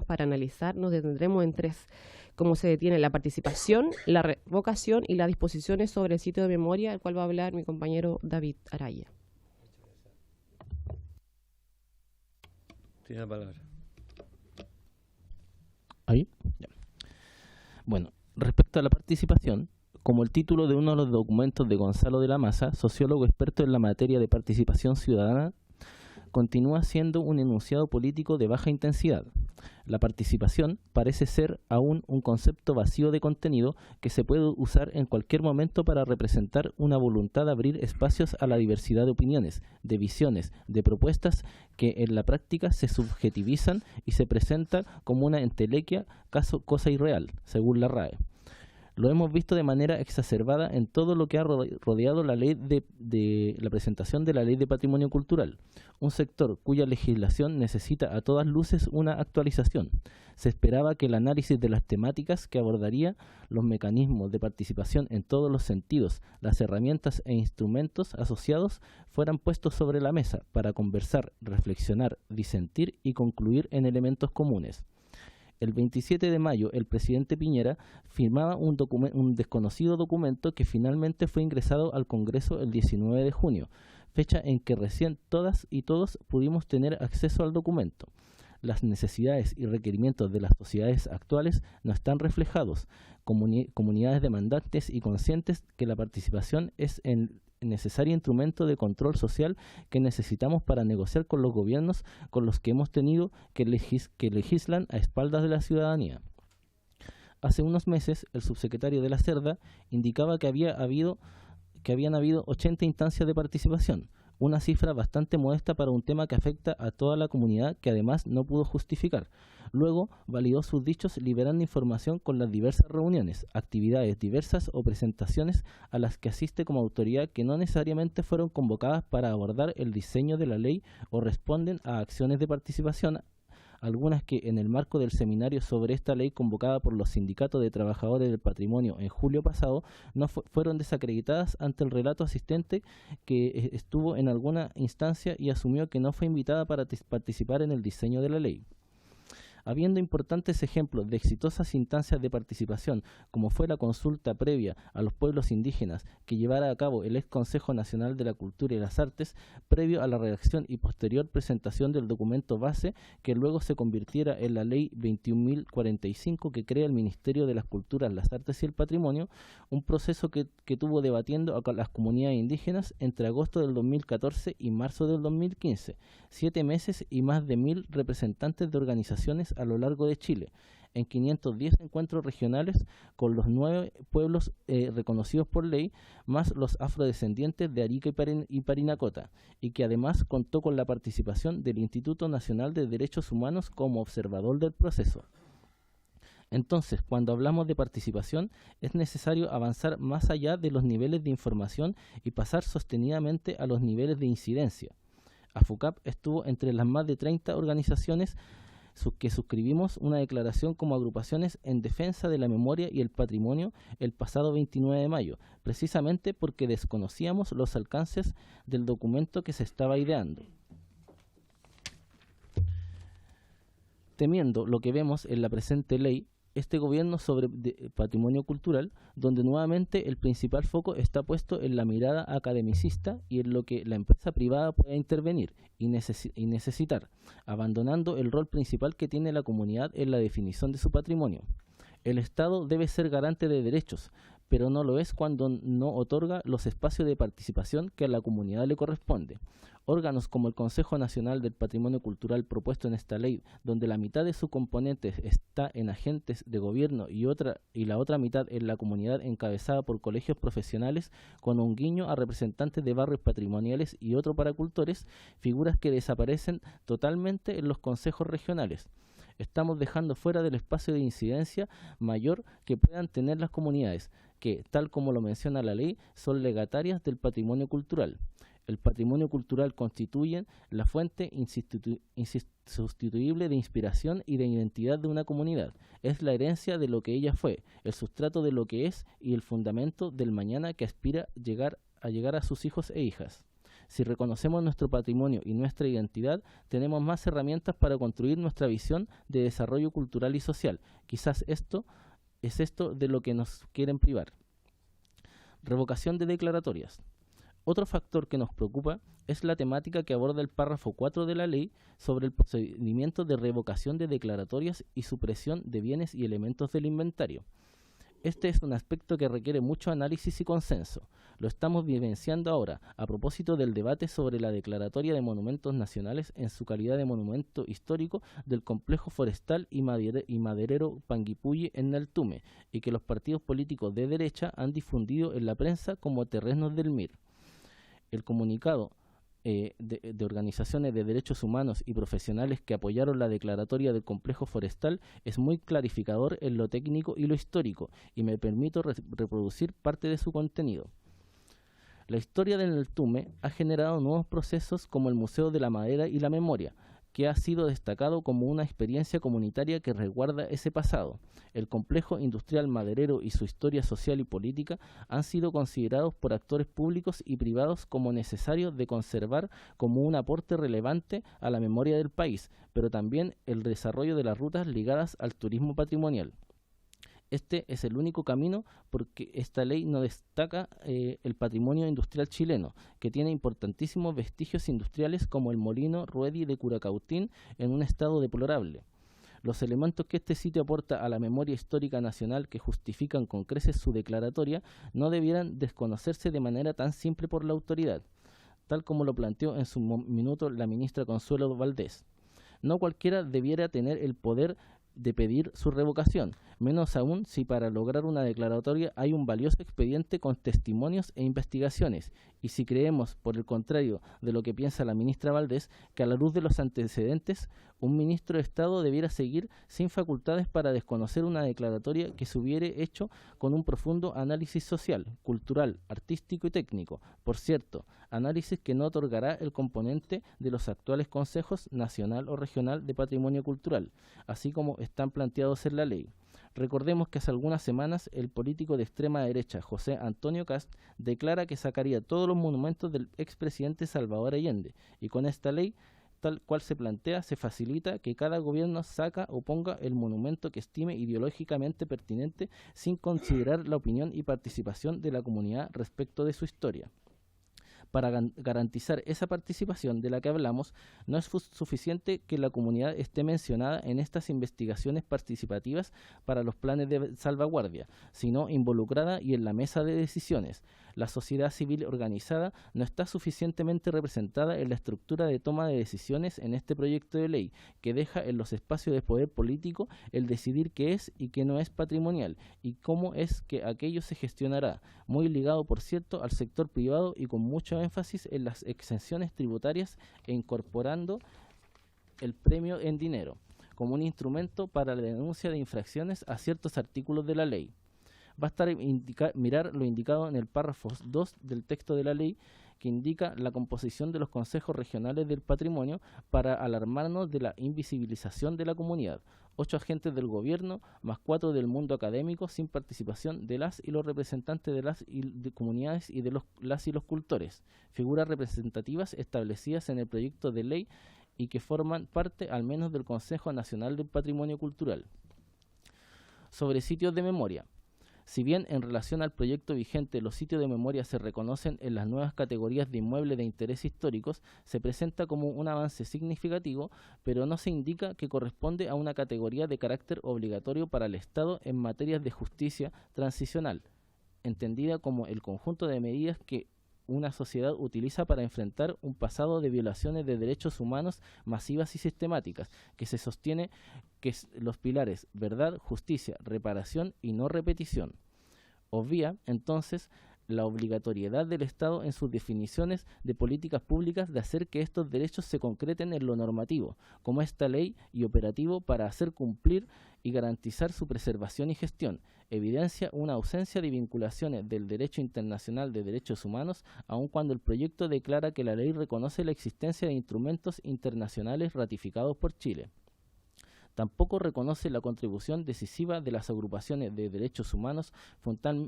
para analizar... nos detendremos en tres: cómo se detiene la participación, la revocación y las disposiciones sobre el sitio de memoria, el cual va a hablar mi compañero David Araya. Tiene la palabra. ¿Ahí? Ya. Bueno, respecto a la participación, como el título de uno de los documentos de Gonzalo de la Maza, sociólogo experto en la materia de participación ciudadana, continúa siendo un enunciado político de baja intensidad. La participación parece ser aún un concepto vacío de contenido que se puede usar en cualquier momento para representar una voluntad de abrir espacios a la diversidad de opiniones, de visiones, de propuestas que en la práctica se subjetivizan y se presentan como una entelequia, cosa irreal, según la RAE. Lo hemos visto de manera exacerbada en todo lo que ha rodeado la ley de la presentación de la Ley de Patrimonio Cultural, un sector cuya legislación necesita a todas luces una actualización. Se esperaba que el análisis de las temáticas que abordaría, los mecanismos de participación en todos los sentidos, las herramientas e instrumentos asociados fueran puestos sobre la mesa para conversar, reflexionar, disentir y concluir en elementos comunes. El 27 de mayo, el presidente Piñera firmaba un desconocido documento que finalmente fue ingresado al Congreso el 19 de junio, fecha en que recién todas y todos pudimos tener acceso al documento. Las necesidades y requerimientos de las sociedades actuales no están reflejados. Comunidades demandantes y conscientes que la participación es el necesario instrumento de control social que necesitamos para negociar con los gobiernos con los que hemos tenido que legislan a espaldas de la ciudadanía. Hace unos meses, el subsecretario de la Cerda indicaba que habían habido 80 instancias de participación, una cifra bastante modesta para un tema que afecta a toda la comunidad que además no pudo justificar. Luego validó sus dichos liberando información con las diversas reuniones, actividades diversas o presentaciones a las que asiste como autoridad que no necesariamente fueron convocadas para abordar el diseño de la ley o responden a acciones de participación, algunas que en el marco del seminario sobre esta ley convocada por los sindicatos de trabajadores del patrimonio en julio pasado no fueron desacreditadas ante el relato asistente que estuvo en alguna instancia y asumió que no fue invitada para participar en el diseño de la ley. Habiendo importantes ejemplos de exitosas instancias de participación, como fue la consulta previa a los pueblos indígenas que llevara a cabo el ex Consejo Nacional de la Cultura y las Artes, previo a la redacción y posterior presentación del documento base que luego se convirtiera en la Ley 21.045 que crea el Ministerio de las Culturas, las Artes y el Patrimonio, un proceso que tuvo debatiendo a las comunidades indígenas entre agosto del 2014 y marzo del 2015, 7 meses y más de 1.000 representantes de organizaciones a lo largo de Chile, en 510 encuentros regionales con los 9 pueblos reconocidos por ley, más los afrodescendientes de Arica y Parinacota, y que además contó con la participación del Instituto Nacional de Derechos Humanos como observador del proceso. Entonces, cuando hablamos de participación, es necesario avanzar más allá de los niveles de información y pasar sostenidamente a los niveles de incidencia. AFUCAP estuvo entre las más de 30 organizaciones que suscribimos una declaración como agrupaciones en defensa de la memoria y el patrimonio el pasado 29 de mayo, precisamente porque desconocíamos los alcances del documento que se estaba ideando. Temiendo lo que vemos en la presente ley, este gobierno sobre patrimonio cultural, donde nuevamente el principal foco está puesto en la mirada academicista y en lo que la empresa privada pueda intervenir y necesitar, abandonando el rol principal que tiene la comunidad en la definición de su patrimonio. El Estado debe ser garante de derechos, pero no lo es cuando no otorga los espacios de participación que a la comunidad le corresponde. Órganos como el Consejo Nacional del Patrimonio Cultural propuesto en esta ley, donde la mitad de sus componentes está en agentes de gobierno y la otra mitad en la comunidad encabezada por colegios profesionales, con un guiño a representantes de barrios patrimoniales y otro para cultores, figuras que desaparecen totalmente en los consejos regionales. Estamos dejando fuera del espacio de incidencia mayor que puedan tener las comunidades, que, tal como lo menciona la ley, son legatarias del patrimonio cultural. El patrimonio cultural constituye la fuente insustituible de inspiración y de identidad de una comunidad. Es la herencia de lo que ella fue, el sustrato de lo que es y el fundamento del mañana que aspira a llegar a sus hijos e hijas. Si reconocemos nuestro patrimonio y nuestra identidad, tenemos más herramientas para construir nuestra visión de desarrollo cultural y social. Quizás esto de lo que nos quieren privar. Revocación de declaratorias. Otro factor que nos preocupa es la temática que aborda el párrafo 4 de la ley sobre el procedimiento de revocación de declaratorias y supresión de bienes y elementos del inventario. Este es un aspecto que requiere mucho análisis y consenso. Lo estamos vivenciando ahora, a propósito del debate sobre la declaratoria de monumentos nacionales en su calidad de monumento histórico del complejo forestal y maderero Panguipulli en Neltume, y que los partidos políticos de derecha han difundido en la prensa como terrenos del MIR. El comunicado de organizaciones de derechos humanos y profesionales que apoyaron la declaratoria del complejo forestal es muy clarificador en lo técnico y lo histórico, y me permito reproducir parte de su contenido. La historia del Neltume ha generado nuevos procesos como el Museo de la Madera y la Memoria, que ha sido destacado como una experiencia comunitaria que resguarda ese pasado. El complejo industrial maderero y su historia social y política han sido considerados por actores públicos y privados como necesarios de conservar como un aporte relevante a la memoria del país, pero también el desarrollo de las rutas ligadas al turismo patrimonial. Este es el único camino porque esta ley no destaca el patrimonio industrial chileno, que tiene importantísimos vestigios industriales como el molino Ruedi de Curacautín en un estado deplorable. Los elementos que este sitio aporta a la memoria histórica nacional que justifican con creces su declaratoria no debieran desconocerse de manera tan simple por la autoridad, tal como lo planteó en su minuto la ministra Consuelo Valdés. No cualquiera debiera tener el poder de pedir su revocación, menos aún si para lograr una declaratoria hay un valioso expediente con testimonios e investigaciones, y si creemos, por el contrario de lo que piensa la ministra Valdés, que a la luz de los antecedentes, un ministro de Estado debiera seguir sin facultades para desconocer una declaratoria que se hubiere hecho con un profundo análisis social, cultural, artístico y técnico. Por cierto, análisis que no otorgará el componente de los actuales consejos nacional o regional de patrimonio cultural, así como están planteados en la ley. Recordemos que hace algunas semanas el político de extrema derecha José Antonio Kast declara que sacaría todos los monumentos del expresidente Salvador Allende, y con esta ley, tal cual se plantea, se facilita que cada gobierno saca o ponga el monumento que estime ideológicamente pertinente sin considerar la opinión y participación de la comunidad respecto de su historia. Para garantizar esa participación de la que hablamos, no es suficiente que la comunidad esté mencionada en estas investigaciones participativas para los planes de salvaguardia, sino involucrada y en la mesa de decisiones. La sociedad civil organizada no está suficientemente representada en la estructura de toma de decisiones en este proyecto de ley, que deja en los espacios de poder político el decidir qué es y qué no es patrimonial, y cómo es que aquello se gestionará, muy ligado, por cierto, al sector privado y con mucho énfasis en las exenciones tributarias e incorporando el premio en dinero como un instrumento para la denuncia de infracciones a ciertos artículos de la ley. Basta mirar lo indicado en el párrafo 2 del texto de la ley, que indica la composición de los consejos regionales del patrimonio para alarmarnos de la invisibilización de la comunidad. 8 agentes del gobierno más 4 del mundo académico sin participación de las y los representantes de las comunidades y de las y los cultores. Figuras representativas establecidas en el proyecto de ley y que forman parte al menos del Consejo Nacional del Patrimonio Cultural. Sobre sitios de memoria. Si bien en relación al proyecto vigente los sitios de memoria se reconocen en las nuevas categorías de inmuebles de interés históricos, se presenta como un avance significativo, pero no se indica que corresponde a una categoría de carácter obligatorio para el Estado en materias de justicia transicional, entendida como el conjunto de medidas que una sociedad utiliza para enfrentar un pasado de violaciones de derechos humanos masivas y sistemáticas, que se sostiene que los pilares verdad, justicia, reparación y no repetición. Obvia, entonces, la obligatoriedad del Estado en sus definiciones de políticas públicas de hacer que estos derechos se concreten en lo normativo, como esta ley, y operativo para hacer cumplir y garantizar su preservación y gestión. Evidencia una ausencia de vinculaciones del derecho internacional de derechos humanos, aun cuando el proyecto declara que la ley reconoce la existencia de instrumentos internacionales ratificados por Chile. Tampoco reconoce la contribución decisiva de las agrupaciones de derechos humanos,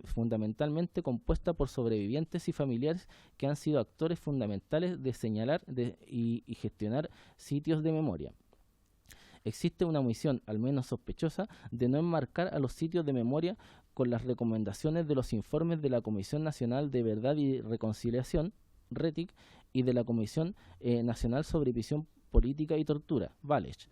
fundamentalmente compuesta por sobrevivientes y familiares que han sido actores fundamentales de señalar y gestionar sitios de memoria. Existe una omisión, al menos sospechosa, de no enmarcar a los sitios de memoria con las recomendaciones de los informes de la Comisión Nacional de Verdad y Reconciliación, RETIC, y de la Comisión Nacional sobre Prisión Política y Tortura, VALECH,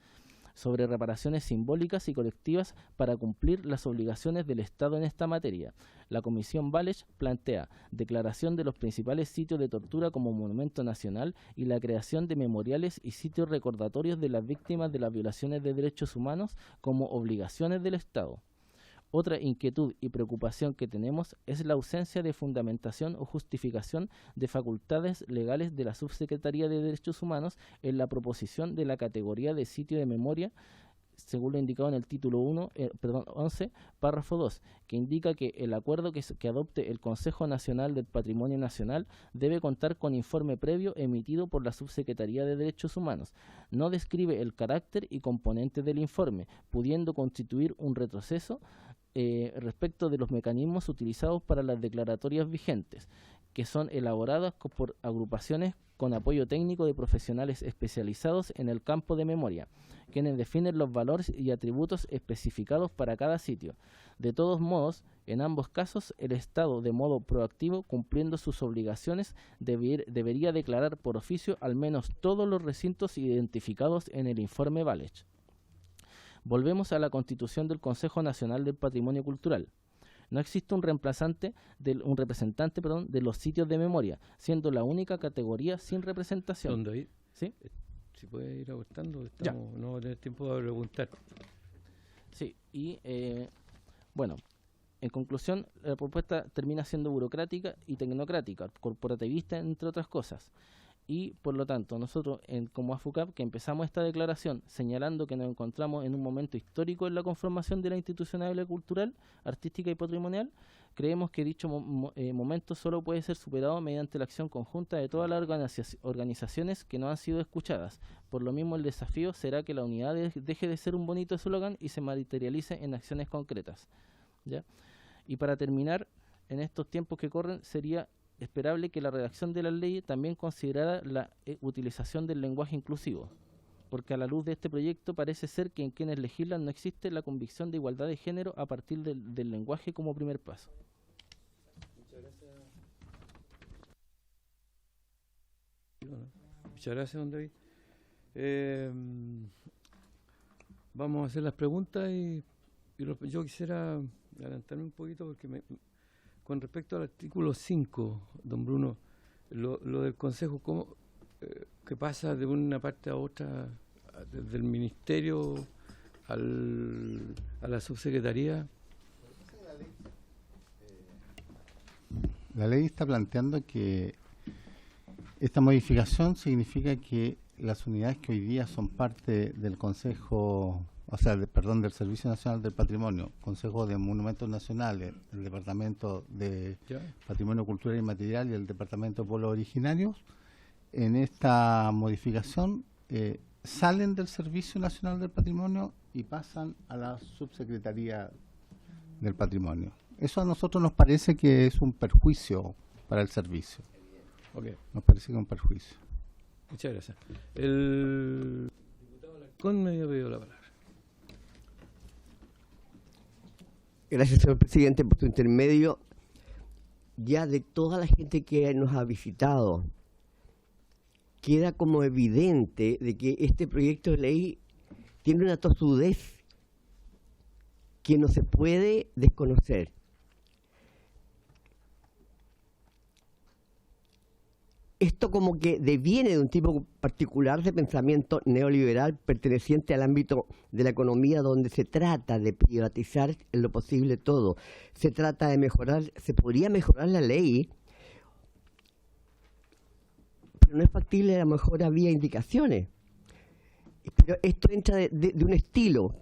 sobre reparaciones simbólicas y colectivas para cumplir las obligaciones del Estado en esta materia. La Comisión VALECH plantea declaración de los principales sitios de tortura como monumento nacional y la creación de memoriales y sitios recordatorios de las víctimas de las violaciones de derechos humanos como obligaciones del Estado. Otra inquietud y preocupación que tenemos es la ausencia de fundamentación o justificación de facultades legales de la Subsecretaría de Derechos Humanos en la proposición de la categoría de sitio de memoria, según lo indicado en el título 11, párrafo 2, que indica que el acuerdo que adopte el Consejo Nacional del Patrimonio Nacional debe contar con informe previo emitido por la Subsecretaría de Derechos Humanos. No describe el carácter y componentes del informe, pudiendo constituir un retroceso respecto de los mecanismos utilizados para las declaratorias vigentes, que son elaboradas por agrupaciones con apoyo técnico de profesionales especializados en el campo de memoria, quienes definen los valores y atributos especificados para cada sitio. De todos modos, en ambos casos, el Estado, de modo proactivo, cumpliendo sus obligaciones, debería declarar por oficio al menos todos los recintos identificados en el informe Valech. Volvemos a la constitución del Consejo Nacional del Patrimonio Cultural. No existe un representante de los sitios de memoria, siendo la única categoría sin representación. ¿Dónde ir? ¿Sí? Si puede ir abortando, no va a tener tiempo de preguntar. Sí, y bueno, en conclusión, la propuesta termina siendo burocrática y tecnocrática, corporativista, entre otras cosas. Y por lo tanto, nosotros como AFUCAP, que empezamos esta declaración señalando que nos encontramos en un momento histórico en la conformación de la institucionalidad cultural, artística y patrimonial, creemos que dicho momento solo puede ser superado mediante la acción conjunta de todas las organizaciones que no han sido escuchadas. Por lo mismo, el desafío será que la unidad deje de ser un bonito eslogan y se materialice en acciones concretas, ¿ya? Y para terminar, en estos tiempos que corren, sería esperable que la redacción de la ley también considerara la utilización del lenguaje inclusivo, porque a la luz de este proyecto parece ser que en quienes legislan no existe la convicción de igualdad de género a partir del lenguaje como primer paso. Muchas gracias. Muchas gracias, don David. Vamos a hacer las preguntas y yo quisiera adelantarme un poquito porque con respecto al artículo 5, don Bruno, lo del Consejo, ¿cómo, qué pasa de una parte a otra, desde el Ministerio a la Subsecretaría? La ley está planteando que esta modificación significa que las unidades que hoy día son parte del Consejo, del Servicio Nacional del Patrimonio, Consejo de Monumentos Nacionales, el Departamento de Patrimonio Cultural y Material y el Departamento de Pueblos Originarios, en esta modificación salen del Servicio Nacional del Patrimonio y pasan a la Subsecretaría del Patrimonio. Eso a nosotros nos parece que es un perjuicio para el servicio. Okay. Nos parece que es un perjuicio. Muchas gracias. El diputado Alarcón me había pedido la palabra. Gracias, señor presidente, por su intermedio. Ya de toda la gente que nos ha visitado, queda como evidente de que este proyecto de ley tiene una tosudez que no se puede desconocer. Esto como que deviene de un tipo particular de pensamiento neoliberal perteneciente al ámbito de la economía, donde se trata de privatizar en lo posible todo. Se trata de mejorar, se podría mejorar la ley, pero no es factible, a lo mejor había indicaciones. Pero esto entra de un estilo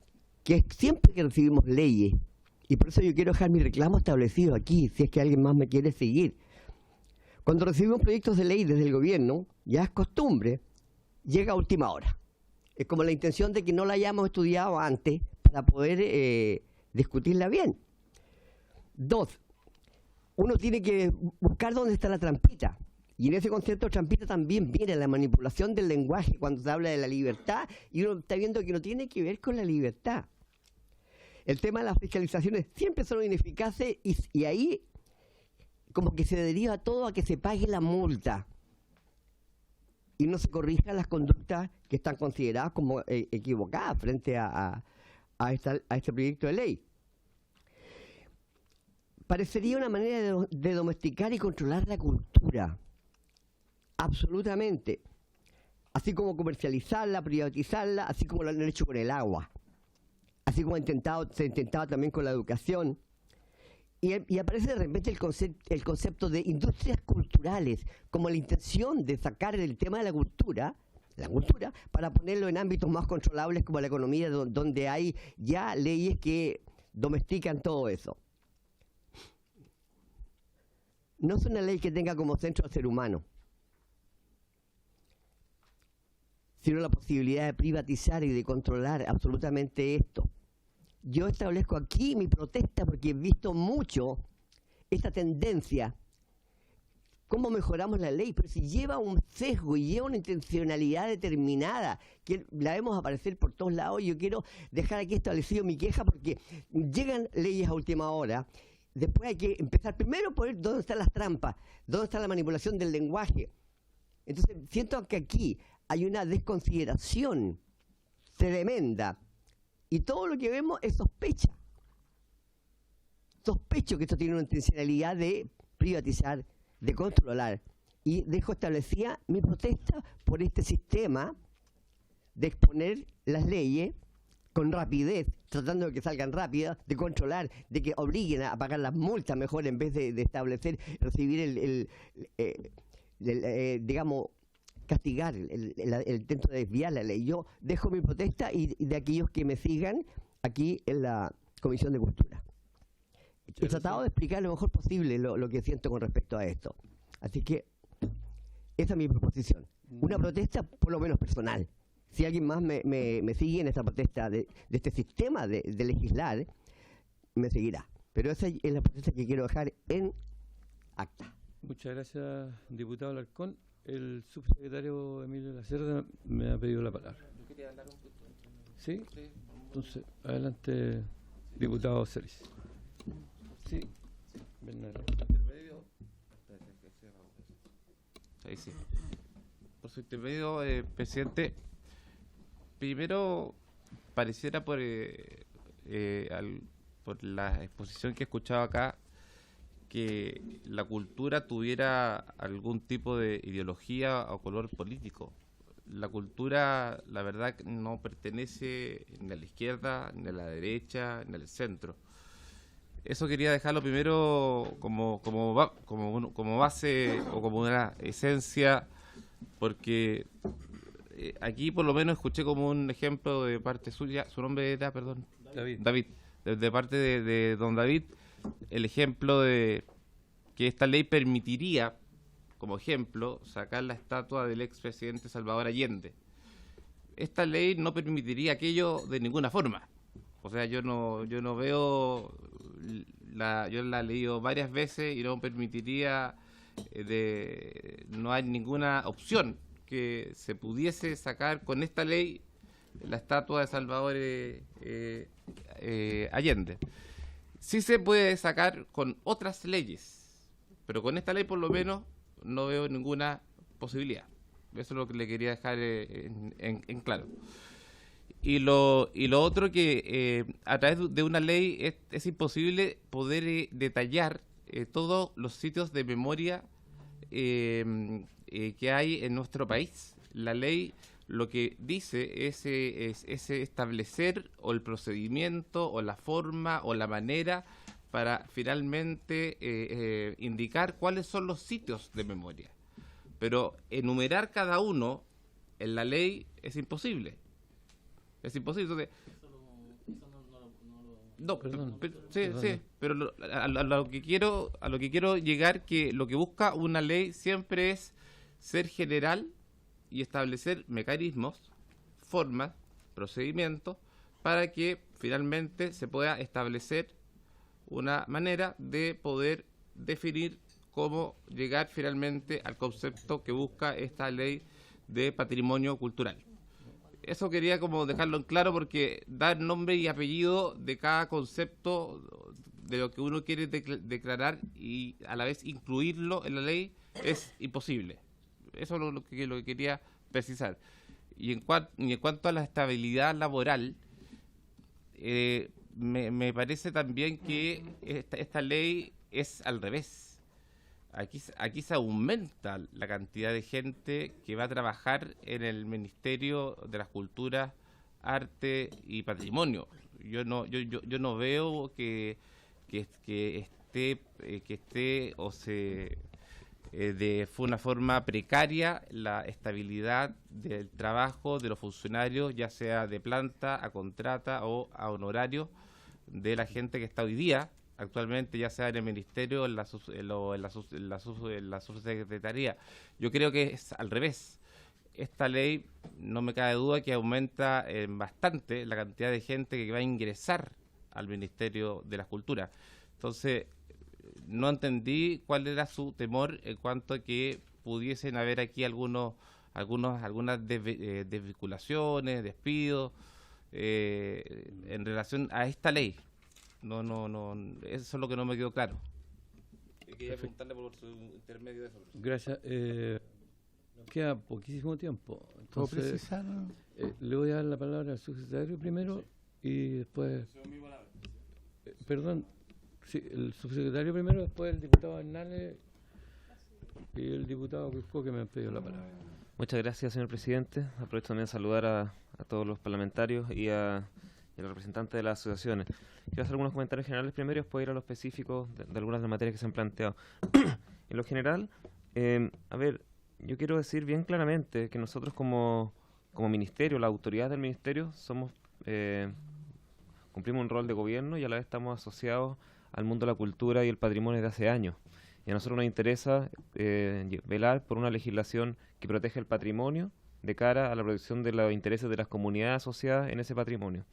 que es siempre que recibimos leyes, y por eso yo quiero dejar mi reclamo establecido aquí, si es que alguien más me quiere seguir. Cuando recibimos proyectos de ley desde el gobierno, ya es costumbre, llega a última hora. Es como la intención de que no la hayamos estudiado antes para poder discutirla bien. 2, uno tiene que buscar dónde está la trampita. Y en ese concepto trampita también viene la manipulación del lenguaje cuando se habla de la libertad, y uno está viendo que no tiene que ver con la libertad. El tema de las fiscalizaciones siempre son ineficaces y ahí como que se deriva todo a que se pague la multa y no se corrijan las conductas que están consideradas como equivocadas frente a este proyecto de ley. Parecería una manera de domesticar y controlar la cultura, absolutamente, así como comercializarla, privatizarla, así como lo han hecho con el agua. así como se ha intentado también con la educación. Y aparece de repente el concepto de industrias culturales, como la intención de sacar el tema de la cultura, para ponerlo en ámbitos más controlables como la economía, donde hay ya leyes que domestican todo eso. No es una ley que tenga como centro al ser humano, sino la posibilidad de privatizar y de controlar absolutamente esto. Yo establezco aquí mi protesta porque he visto mucho esta tendencia. ¿Cómo mejoramos la ley? Pero si lleva un sesgo y lleva una intencionalidad determinada, que la vemos aparecer por todos lados, yo quiero dejar aquí establecido mi queja porque llegan leyes a última hora. Después hay que empezar primero por ver dónde están las trampas, dónde está la manipulación del lenguaje. Entonces siento que aquí hay una desconsideración tremenda. Y todo lo que vemos es sospecha. Sospecho que esto tiene una intencionalidad de privatizar, de controlar. Y dejo establecida mi protesta por este sistema de exponer las leyes con rapidez, tratando de que salgan rápidas, de controlar, de que obliguen a pagar las multas mejor en vez de establecer, recibir digamos, castigar el intento de desviar la ley. Yo dejo mi protesta y de aquellos que me sigan aquí en la Comisión de Cultura. He tratado de explicar lo mejor posible lo que siento con respecto a esto. Así que esa es mi proposición. Una protesta por lo menos personal. Si alguien más me sigue en esta protesta de este sistema de legislar, me seguirá. Pero esa es la protesta que quiero dejar en acta. Muchas gracias, diputado Alarcón. El subsecretario Emilio Lacerda me ha pedido la palabra. Yo quería hablar un poquito. ¿Sí? Entonces, adelante, diputado Celis. Sí. Bernardo. Ahí sí. Por su intermedio, presidente, primero pareciera por la exposición que he escuchado acá que la cultura tuviera algún tipo de ideología o color político. La cultura, la verdad, no pertenece ni a la izquierda, ni a la derecha, ni al centro. Eso quería dejarlo primero como base o como una esencia, porque aquí por lo menos escuché como un ejemplo de parte suya, su nombre era, perdón, David, de parte de don David, el ejemplo de que esta ley permitiría, como ejemplo, sacar la estatua del expresidente Salvador Allende. Esta ley no permitiría aquello de ninguna forma. O sea, yo no veo, yo la he leído varias veces y no permitiría, no hay ninguna opción que se pudiese sacar con esta ley la estatua de Salvador Allende. Sí se puede sacar con otras leyes, pero con esta ley por lo menos no veo ninguna posibilidad. Eso es lo que le quería dejar en claro. Y lo otro que a través de una ley es imposible poder detallar todos los sitios de memoria que hay en nuestro país. La ley lo que dice es establecer o el procedimiento o la forma o la manera para finalmente indicar cuáles son los sitios de memoria. Pero enumerar cada uno en la ley es imposible. Es imposible. Entonces, pero a lo que quiero llegar, que lo que busca una ley siempre es ser general y establecer mecanismos, formas, procedimientos para que finalmente se pueda establecer una manera de poder definir cómo llegar finalmente al concepto que busca esta ley de patrimonio cultural. Eso quería como dejarlo en claro, porque dar nombre y apellido de cada concepto de lo que uno quiere declarar y a la vez incluirlo en la ley es imposible. Eso es lo que quería precisar. Y en cuanto a la estabilidad laboral, me parece también que esta ley es al revés. Aquí se aumenta la cantidad de gente que va a trabajar en el Ministerio de las Culturas arte y patrimonio. Yo no veo que esté o se de una forma precaria la estabilidad del trabajo de los funcionarios, ya sea de planta, a contrata o a honorario, de la gente que está hoy día, actualmente, ya sea en el ministerio o en la subsecretaría. Yo creo que es al revés. Esta ley, no me cabe duda que aumenta bastante la cantidad de gente que va a ingresar al Ministerio de las Culturas. Entonces, no entendí cuál era su temor en cuanto a que pudiesen haber aquí algunas desvinculaciones, despidos en relación a esta ley. No, eso es lo que no me quedó claro. Quería preguntarle por su intermedio de eso. Gracias. Nos queda poquísimo tiempo. ¿Puedo Entonces, precisar? le voy a dar la palabra al subsecretario primero y después... perdón, sí, el subsecretario primero, después el diputado Hernández y el diputado Cusco, que me han pedido la palabra. Muchas gracias, señor presidente. Aprovecho también a saludar a todos los parlamentarios y a los representantes de las asociaciones. Quiero hacer algunos comentarios generales primero y después ir a lo específico de algunas de las materias que se han planteado. En lo general, a ver, yo quiero decir bien claramente que nosotros como ministerio, la autoridad del ministerio, cumplimos un rol de gobierno y a la vez estamos asociados al mundo de la cultura y el patrimonio desde hace años. Y a nosotros nos interesa velar por una legislación que proteja el patrimonio de cara a la protección de los intereses de las comunidades asociadas en ese patrimonio.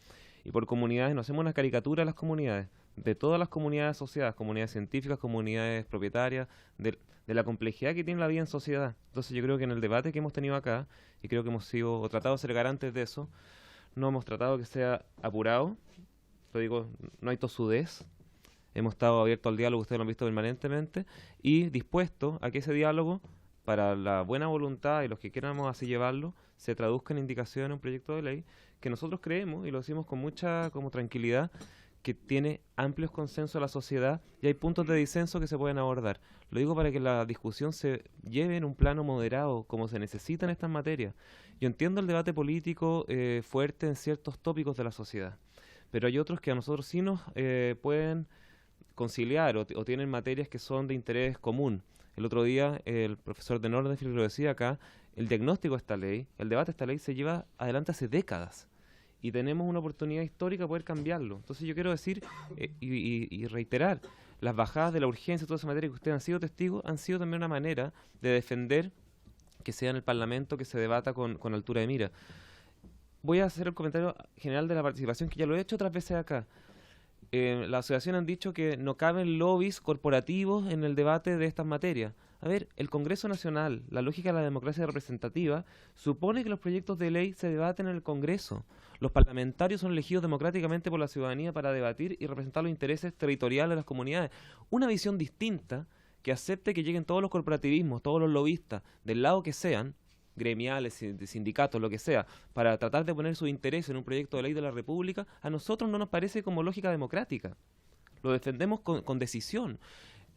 Y por comunidades, nos hacemos una caricatura de las comunidades, de todas las comunidades asociadas, comunidades científicas, comunidades propietarias, de la complejidad que tiene la vida en sociedad. Entonces yo creo que en el debate que hemos tenido acá, y creo que hemos sido o tratado de ser garantes de eso, no hemos tratado que sea apurado, lo digo, no hay tosudez, hemos estado abiertos al diálogo, ustedes lo han visto permanentemente, y dispuestos a que ese diálogo, para la buena voluntad y los que queramos así llevarlo, se traduzca en indicaciones en un proyecto de ley que nosotros creemos, y lo decimos con mucha tranquilidad, que tiene amplios consensos a la sociedad y hay puntos de disenso que se pueden abordar. Lo digo para que la discusión se lleve en un plano moderado, como se necesita en estas materias. Yo entiendo el debate político fuerte en ciertos tópicos de la sociedad, pero hay otros que a nosotros sí nos pueden conciliar o tienen materias que son de interés común. El otro día el profesor de Nordenfield lo decía acá, el diagnóstico de esta ley, el debate de esta ley se lleva adelante hace décadas y tenemos una oportunidad histórica de poder cambiarlo. Entonces yo quiero decir y reiterar, las bajadas de la urgencia y toda esa materia que ustedes han sido testigos han sido también una manera de defender que sea en el Parlamento que se debata con altura de mira. Voy a hacer el comentario general de la participación, que ya lo he hecho otras veces acá. La asociación han dicho que no caben lobbies corporativos en el debate de estas materias. A ver, el Congreso Nacional, la lógica de la democracia representativa, supone que los proyectos de ley se debaten en el Congreso. Los parlamentarios son elegidos democráticamente por la ciudadanía para debatir y representar los intereses territoriales de las comunidades. Una visión distinta que acepte que lleguen todos los corporativismos, todos los lobistas, del lado que sean, gremiales, de sindicatos, lo que sea, para tratar de poner su interés en un proyecto de ley de la República, a nosotros no nos parece como lógica democrática. Lo defendemos con decisión.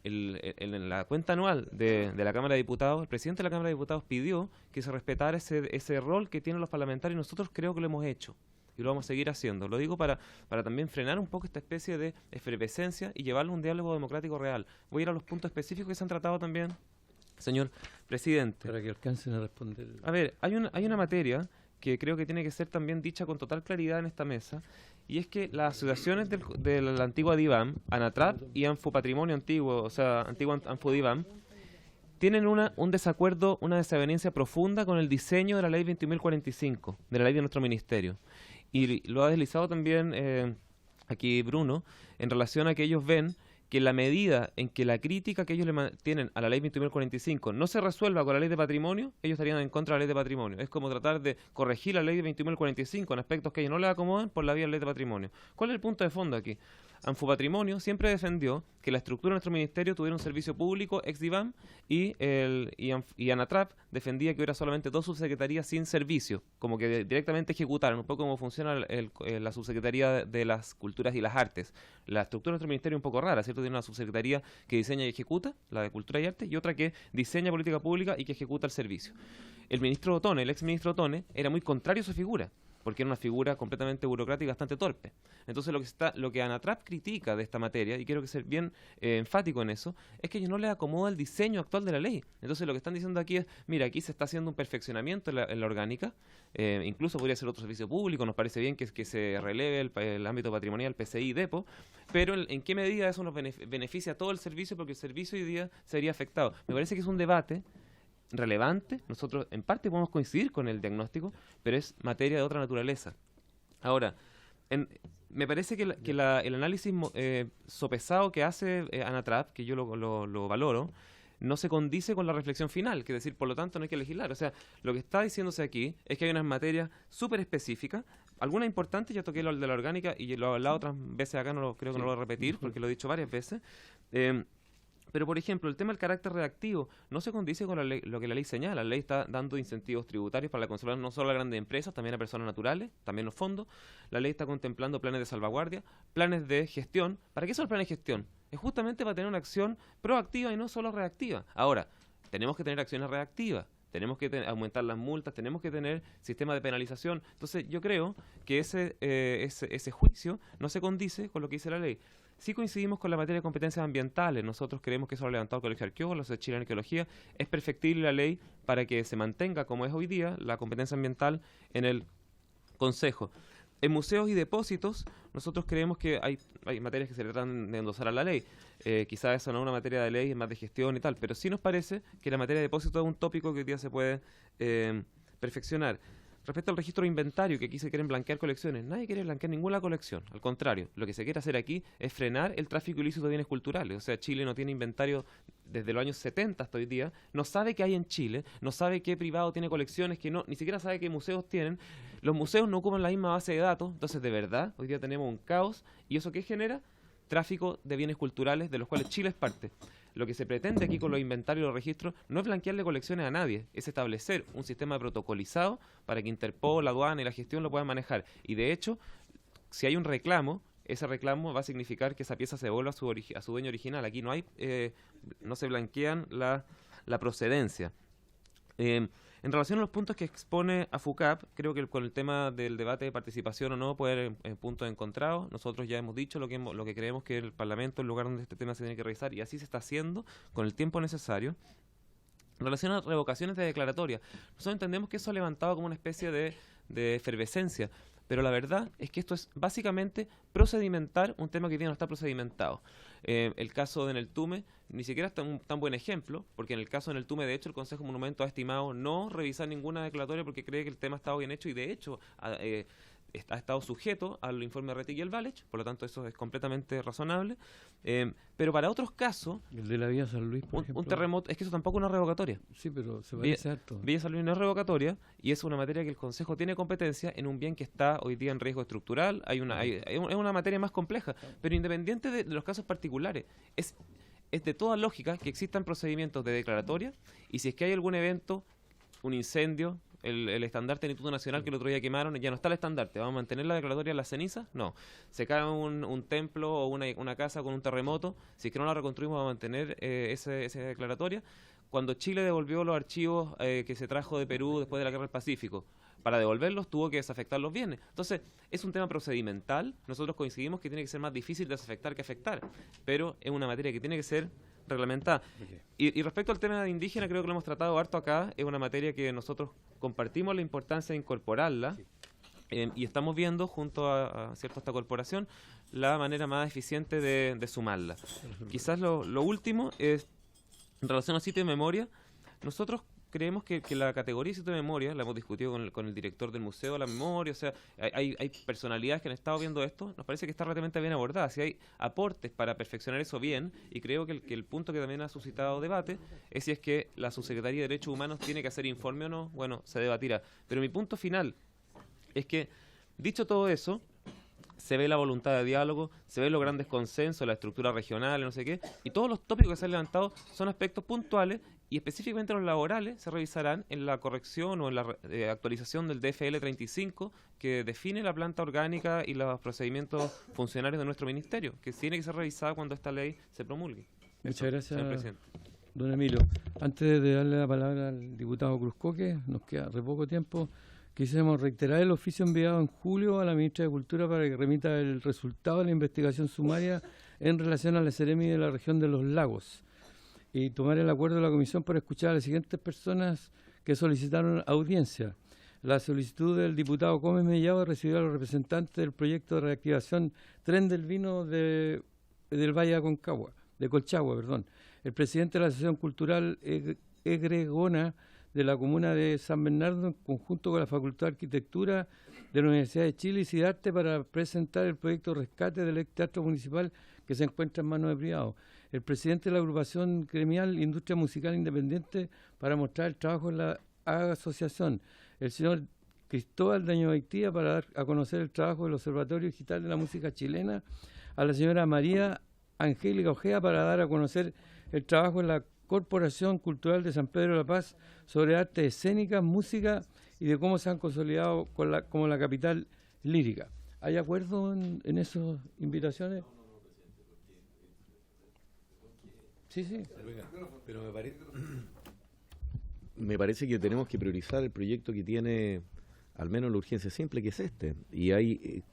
En la cuenta anual de la Cámara de Diputados, el presidente de la Cámara de Diputados pidió que se respetara ese rol que tienen los parlamentarios y nosotros creo que lo hemos hecho y lo vamos a seguir haciendo. Lo digo para también frenar un poco esta especie de efervescencia y llevarlo a un diálogo democrático real. Voy a ir a los puntos específicos que se han tratado también, señor presidente. Para que alcancen a responder. A ver, hay una materia que creo que tiene que ser también dicha con total claridad en esta mesa, y es que las asociaciones de la antigua DIVAM, ANATRAP y Anfupatrimonio antiguo, o sea, antiguo Anfudivam, tienen un desacuerdo, una desavenencia profunda con el diseño de la ley 21.045, de la ley de nuestro ministerio. Y lo ha deslizado también aquí Bruno, en relación a que ellos ven que la medida en que la crítica que ellos le tienen a la ley 21.045 no se resuelva con la ley de patrimonio, ellos estarían en contra de la ley de patrimonio. Es como tratar de corregir la ley de 21.045 en aspectos que a ellos no les acomodan por la vía de la ley de patrimonio. ¿Cuál es el punto de fondo aquí? Anfupatrimonio siempre defendió que la estructura de nuestro ministerio tuviera un servicio público ex DIVAM y ANATRAP defendía que hubiera solamente 2 subsecretarías sin servicio, como que directamente ejecutaran, un poco como funciona la subsecretaría de las culturas y las artes. La estructura de nuestro ministerio es un poco rara, ¿cierto? Tiene una subsecretaría que diseña y ejecuta, la de cultura y arte, y otra que diseña política pública y que ejecuta el servicio. El ministro Otone, el ex ministro Otone, era muy contrario a su figura. porque era una figura completamente burocrática y bastante torpe. Entonces lo que ANATRAP critica de esta materia, y quiero que ser bien enfático en eso, es que ellos no les acomoda el diseño actual de la ley. Entonces lo que están diciendo aquí es, mira, aquí se está haciendo un perfeccionamiento en la orgánica, incluso podría ser otro servicio público, nos parece bien que se releve el ámbito patrimonial, PCI, DEPO, pero ¿en qué medida eso nos beneficia a todo el servicio? Porque el servicio hoy día sería afectado. Me parece que es un debate relevante, nosotros en parte podemos coincidir con el diagnóstico, pero es materia de otra naturaleza. Ahora, me parece que el análisis sopesado que hace ANATRAP, que yo lo valoro, no se condice con la reflexión final, que es decir, por lo tanto no hay que legislar. O sea, lo que está diciéndose aquí es que hay unas materias súper específicas, algunas importantes, ya toqué lo de la orgánica y lo he hablado otras veces acá, creo que no lo voy a repetir porque lo he dicho varias veces. Pero, por ejemplo, el tema del carácter reactivo no se condice con lo que la ley señala. La ley está dando incentivos tributarios para la conservación no solo a grandes empresas, también a personas naturales, también los fondos. La ley está contemplando planes de salvaguardia, planes de gestión. ¿Para qué son los planes de gestión? Es justamente para tener una acción proactiva y no solo reactiva. Ahora, tenemos que tener acciones reactivas. Tenemos que aumentar las multas, tenemos que tener sistema de penalización. Entonces, yo creo que ese juicio no se condice con lo que dice la ley. Sí coincidimos con la materia de competencias ambientales. Nosotros creemos que eso lo ha levantado el Colegio de Arqueólogos, de Chile en Arqueología. Es perfectible la ley para que se mantenga, como es hoy día, la competencia ambiental en el Consejo. En museos y depósitos, nosotros creemos que hay materias que se le tratan de endosar a la ley. Quizás eso no es una materia de ley, es más de gestión y tal, pero sí nos parece que la materia de depósitos es un tópico que hoy día se puede perfeccionar. Respecto al registro de inventario, que aquí se quieren blanquear colecciones, nadie quiere blanquear ninguna colección. Al contrario, lo que se quiere hacer aquí es frenar el tráfico ilícito de bienes culturales. O sea, Chile no tiene inventario desde los años 70 hasta hoy día, no sabe qué hay en Chile, no sabe qué privado tiene colecciones, que no, ni siquiera sabe qué museos tienen. Los museos no ocupan la misma base de datos, entonces de verdad, hoy día tenemos un caos, y ¿eso qué genera? Tráfico de bienes culturales, de los cuales Chile es parte. Lo que se pretende aquí con los inventarios y los registros no es blanquearle colecciones a nadie, es establecer un sistema protocolizado para que Interpol, la aduana y la gestión lo puedan manejar. Y de hecho, si hay un reclamo, ese reclamo va a significar que esa pieza se devuelva a su dueño original. Aquí no hay, no se blanquean la procedencia. En relación a los puntos que expone AFUCAP, creo que con el tema del debate de participación o no puede haber puntos encontrados. Nosotros ya hemos dicho lo que creemos que el Parlamento es el lugar donde este tema se tiene que revisar, y así se está haciendo con el tiempo necesario. En relación a revocaciones de declaratoria, nosotros entendemos que eso ha levantado como una especie de efervescencia, pero la verdad es que esto es básicamente procedimentar un tema que hoy día no está procedimentado. El caso de Neltume ni siquiera es un tan buen ejemplo, porque en el caso de Neltume, de hecho, el Consejo de Monumentos ha estimado no revisar ninguna declaratoria porque cree que el tema ha estado bien hecho, y de hecho ha estado sujeto al informe de Rettig y el Valech, por lo tanto eso es completamente razonable. Pero para otros casos, el de la Villa San Luis, por ejemplo, un terremoto, es que eso tampoco es una revocatoria. Sí, pero se parece harto. Villa San Luis no es revocatoria, y es una materia que el Consejo tiene competencia en un bien que está hoy día en riesgo estructural. Es una materia más compleja, pero independiente de los casos particulares, es de toda lógica que existan procedimientos de declaratoria, y si es que hay algún evento, un incendio, el estandarte del Instituto Nacional que el otro día quemaron, ya no está el estandarte, ¿vamos a mantener la declaratoria en las cenizas? No. Se cae un templo o una casa con un terremoto, si es que no la reconstruimos, vamos a mantener esa declaratoria. Cuando Chile devolvió los archivos que se trajo de Perú después de la Guerra del Pacífico, para devolverlos tuvo que desafectar los bienes. Entonces, es un tema procedimental. Nosotros coincidimos que tiene que ser más difícil desafectar que afectar, pero es una materia que tiene que ser reglamentada. Y respecto al tema de indígena, creo que lo hemos tratado harto acá. Es una materia que nosotros compartimos la importancia de incorporarla, y estamos viendo junto a esta corporación la manera más eficiente de sumarla. Quizás lo último es en relación a sitio de memoria. Nosotros creemos que la categoría de sitio de memoria, la hemos discutido con el director del Museo de la Memoria, o sea, hay personalidades que han estado viendo esto, nos parece que está relativamente bien abordada. Si hay aportes para perfeccionar eso, bien, y creo que el punto que también ha suscitado debate es si es que la Subsecretaría de Derechos Humanos tiene que hacer informe o no. Bueno, se debatirá. Pero mi punto final es que, dicho todo eso, se ve la voluntad de diálogo, se ven los grandes consensos, la estructura regional, no sé qué, y todos los tópicos que se han levantado son aspectos puntuales, y específicamente los laborales se revisarán en la corrección o en la actualización del DFL 35, que define la planta orgánica y los procedimientos funcionarios de nuestro ministerio, que tiene que ser revisada cuando esta ley se promulgue. Muchas gracias, señor presidente. Don Emilio. Antes de darle la palabra al diputado Cruzcoque, nos queda re poco tiempo. Quisiéramos reiterar el oficio enviado en julio a la ministra de Cultura para que remita el resultado de la investigación sumaria en relación a la Seremi de la región de los lagos y tomar el acuerdo de la comisión para escuchar a las siguientes personas que solicitaron audiencia. La solicitud del diputado Gómez Mellado recibió a los representantes del proyecto de reactivación Tren del Vino del Valle de Aconcagua, de Colchagua, perdón. El presidente de la Asociación Cultural Egregona de la comuna de San Bernardo, en conjunto con la Facultad de Arquitectura de la Universidad de Chile y Cidarte, para presentar el proyecto de rescate del ex teatro municipal que se encuentra en manos de privados. El presidente de la agrupación gremial Industria Musical Independiente para mostrar el trabajo de la asociación. El señor Cristóbal Daño Baitía para dar a conocer el trabajo del Observatorio Digital de la Música Chilena. A la señora María Angélica Ojea para dar a conocer el trabajo de la Corporación Cultural de San Pedro de la Paz sobre artes escénicas, música y de cómo se han consolidado como la capital lírica. ¿Hay acuerdo en esas invitaciones? Sí, sí. Pero me parece que tenemos que priorizar el proyecto que tiene al menos la urgencia simple, que es este. Y hay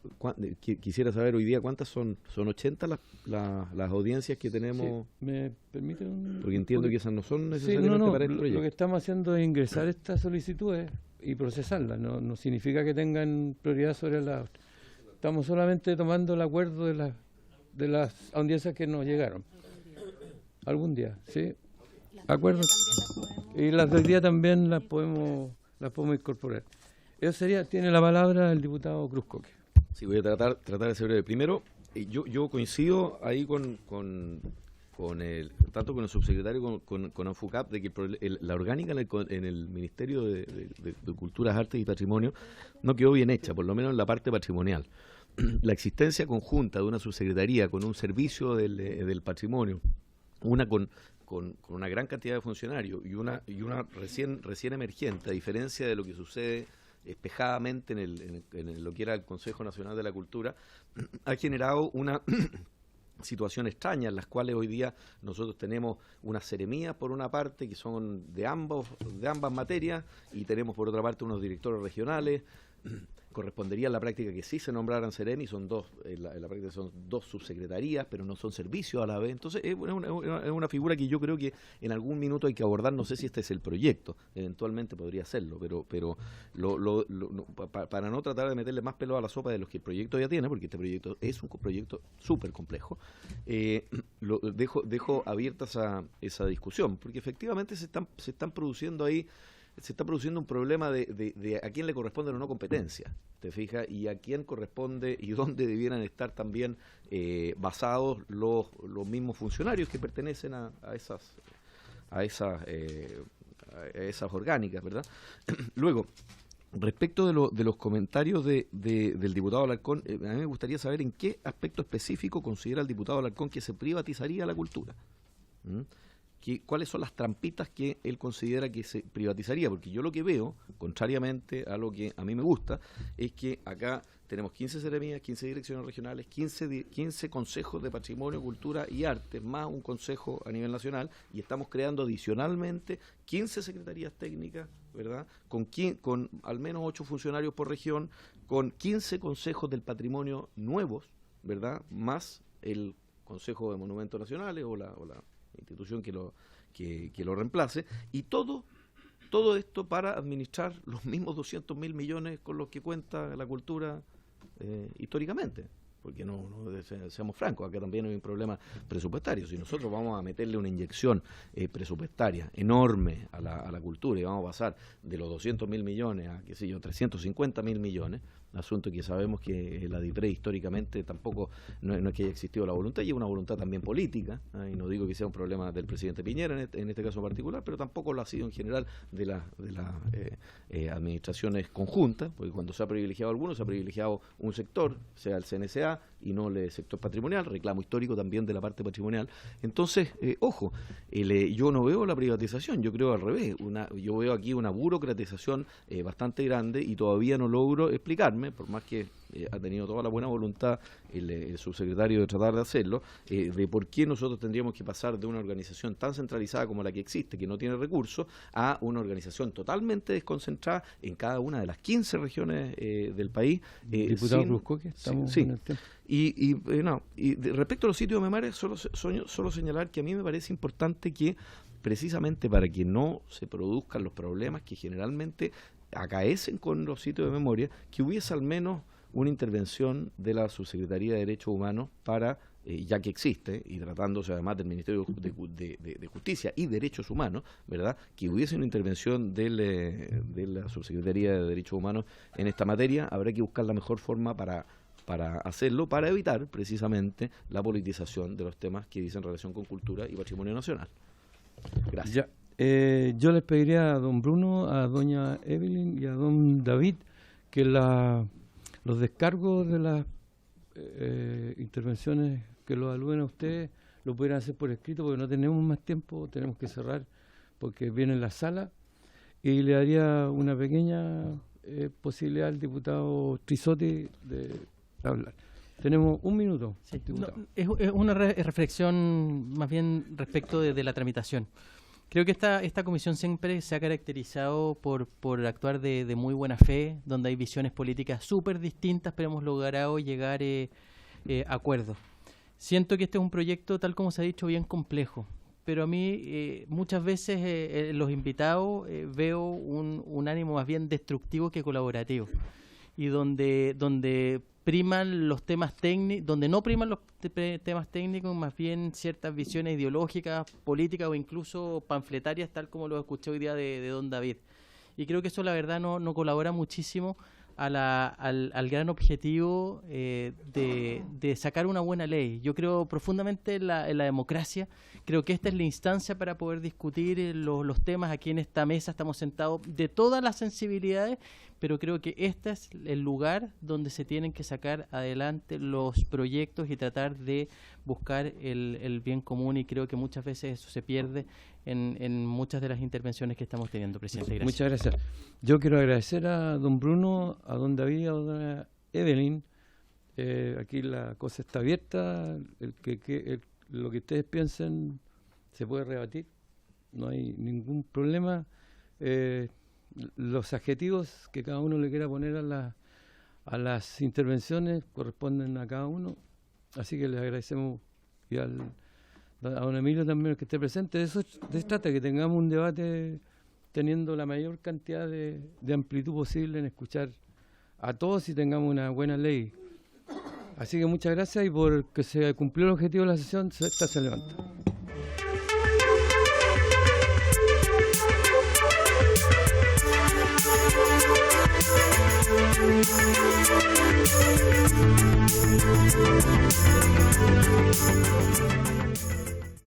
quisiera saber hoy día cuántas son 80 las audiencias que tenemos. Sí, ¿me permite porque entiendo que esas no son necesariamente para el proyecto. Lo que estamos haciendo es ingresar estas solicitudes y procesarlas. No significa que tengan prioridad sobre las otras. Estamos solamente tomando el acuerdo de las audiencias que nos llegaron. Algún día, ¿sí? Acuerdo. Y las de hoy día también las podemos incorporar. Eso sería, tiene la palabra el diputado Cruzcoque. Sí, voy a tratar de ser breve. Primero, yo coincido ahí con tanto con el subsecretario con ANFUCAP de que la orgánica en el Ministerio de Culturas, Artes y Patrimonio no quedó bien hecha, por lo menos en la parte patrimonial. La existencia conjunta de una subsecretaría con un servicio del patrimonio, una con una gran cantidad de funcionarios y una recién emergente, a diferencia de lo que sucede espejadamente en lo que era el Consejo Nacional de la Cultura, ha generado una situación extraña en las cuales hoy día nosotros tenemos unas seremías por una parte que son de ambas materias y tenemos por otra parte unos directores regionales. Correspondería en la práctica que sí se nombraran seremi, son dos, en la práctica son dos subsecretarías, pero no son servicios a la vez. Entonces es una figura que yo creo que en algún minuto hay que abordar. No sé si este es el proyecto, eventualmente podría serlo, pero para no tratar de meterle más pelo a la sopa de los que el proyecto ya tiene, porque este proyecto es un proyecto súper complejo, dejo abierta esa discusión, porque efectivamente se están produciendo ahí. Se está produciendo un problema de a quién le corresponde o no competencia, ¿te fijas? Y a quién corresponde y dónde debieran estar también basados los mismos funcionarios que pertenecen a esas orgánicas, ¿verdad? Luego, respecto de los comentarios del diputado Alarcón, a mí me gustaría saber en qué aspecto específico considera el diputado Alarcón que se privatizaría la cultura. ¿Cuáles son las trampitas que él considera que se privatizaría? Porque yo lo que veo, contrariamente a lo que a mí me gusta, es que acá tenemos 15 seremías, 15 direcciones regionales, 15 consejos de patrimonio, cultura y arte, más un consejo a nivel nacional, y estamos creando adicionalmente 15 secretarías técnicas, ¿verdad? Con al menos 8 funcionarios por región, con 15 consejos del patrimonio nuevos, ¿verdad? Más el Consejo de Monumentos Nacionales o la institución que lo reemplace, y todo esto para administrar los mismos 200.000 millones con los que cuenta la cultura históricamente, porque no seamos francos, acá también hay un problema presupuestario. Si nosotros vamos a meterle una inyección presupuestaria enorme a la cultura y vamos a pasar de los 200.000 millones a, 350.000 millones, asunto que sabemos que la DIPRE históricamente tampoco no es que haya existido la voluntad, y es una voluntad también política, y no digo que sea un problema del presidente Piñera en este caso particular, pero tampoco lo ha sido en general de las administraciones conjuntas, porque cuando se ha privilegiado algunos, se ha privilegiado un sector, sea el CNCA, y no el sector patrimonial, reclamo histórico también de la parte patrimonial. Entonces, ojo, yo no veo la privatización, yo creo al revés, yo veo aquí una burocratización bastante grande, y todavía no logro explicarme, por más que ha tenido toda la buena voluntad el subsecretario de tratar de hacerlo, de por qué nosotros tendríamos que pasar de una organización tan centralizada como la que existe, que no tiene recursos, a una organización totalmente desconcentrada en cada una de las 15 regiones del país. Diputado Bruscoque, estamos sí. en el tema. Respecto a los sitios de memoria, solo señalar que a mí me parece importante que, precisamente para que no se produzcan los problemas que generalmente acaecen con los sitios de memoria, que hubiese al menos una intervención de la Subsecretaría de Derechos Humanos para, ya que existe, y tratándose además del Ministerio de Justicia y Derechos Humanos, ¿verdad?, que hubiese una intervención de la Subsecretaría de Derechos Humanos en esta materia. Habrá que buscar la mejor forma para hacerlo, para evitar precisamente la politización de los temas que dicen relación con cultura y patrimonio nacional. Gracias. Yo les pediría a don Bruno, a doña Evelyn y a don David que los descargos de las intervenciones que los aluden a ustedes lo pudieran hacer por escrito, porque no tenemos más tiempo, tenemos que cerrar porque viene la sala, y le daría una pequeña posibilidad al diputado Trisotti de hablar. Tenemos un minuto. Sí, es una reflexión más bien respecto de la tramitación. Creo que esta comisión siempre se ha caracterizado por actuar de muy buena fe, donde hay visiones políticas súper distintas, pero hemos logrado llegar a acuerdos. Siento que este es un proyecto, tal como se ha dicho, bien complejo, pero a mí muchas veces los invitados veo un ánimo más bien destructivo que colaborativo, y donde priman los temas técnicos, donde no priman los temas técnicos, más bien ciertas visiones ideológicas, políticas o incluso panfletarias, tal como lo escuché hoy día de don David. Y creo que eso la verdad no colabora muchísimo al gran objetivo de sacar una buena ley. Yo creo profundamente en la democracia. Creo que esta es la instancia para poder discutir los temas. Aquí en esta mesa estamos sentados de todas las sensibilidades, pero creo que este es el lugar donde se tienen que sacar adelante los proyectos y tratar de buscar el bien común, y creo que muchas veces eso se pierde en muchas de las intervenciones que estamos teniendo, presidente. Gracias. Muchas gracias. Yo quiero agradecer a don Bruno, a don David y a don Evelyn. Aquí la cosa está abierta. Lo que ustedes piensen se puede rebatir. No hay ningún problema. Los adjetivos que cada uno le quiera poner a las intervenciones corresponden a cada uno. Así que les agradecemos, y a don Emilio también, que esté presente. De eso se trata, que tengamos un debate teniendo la mayor cantidad de amplitud posible en escuchar a todos y tengamos una buena ley. Así que muchas gracias, y porque se cumplió el objetivo de la sesión, esta se levanta.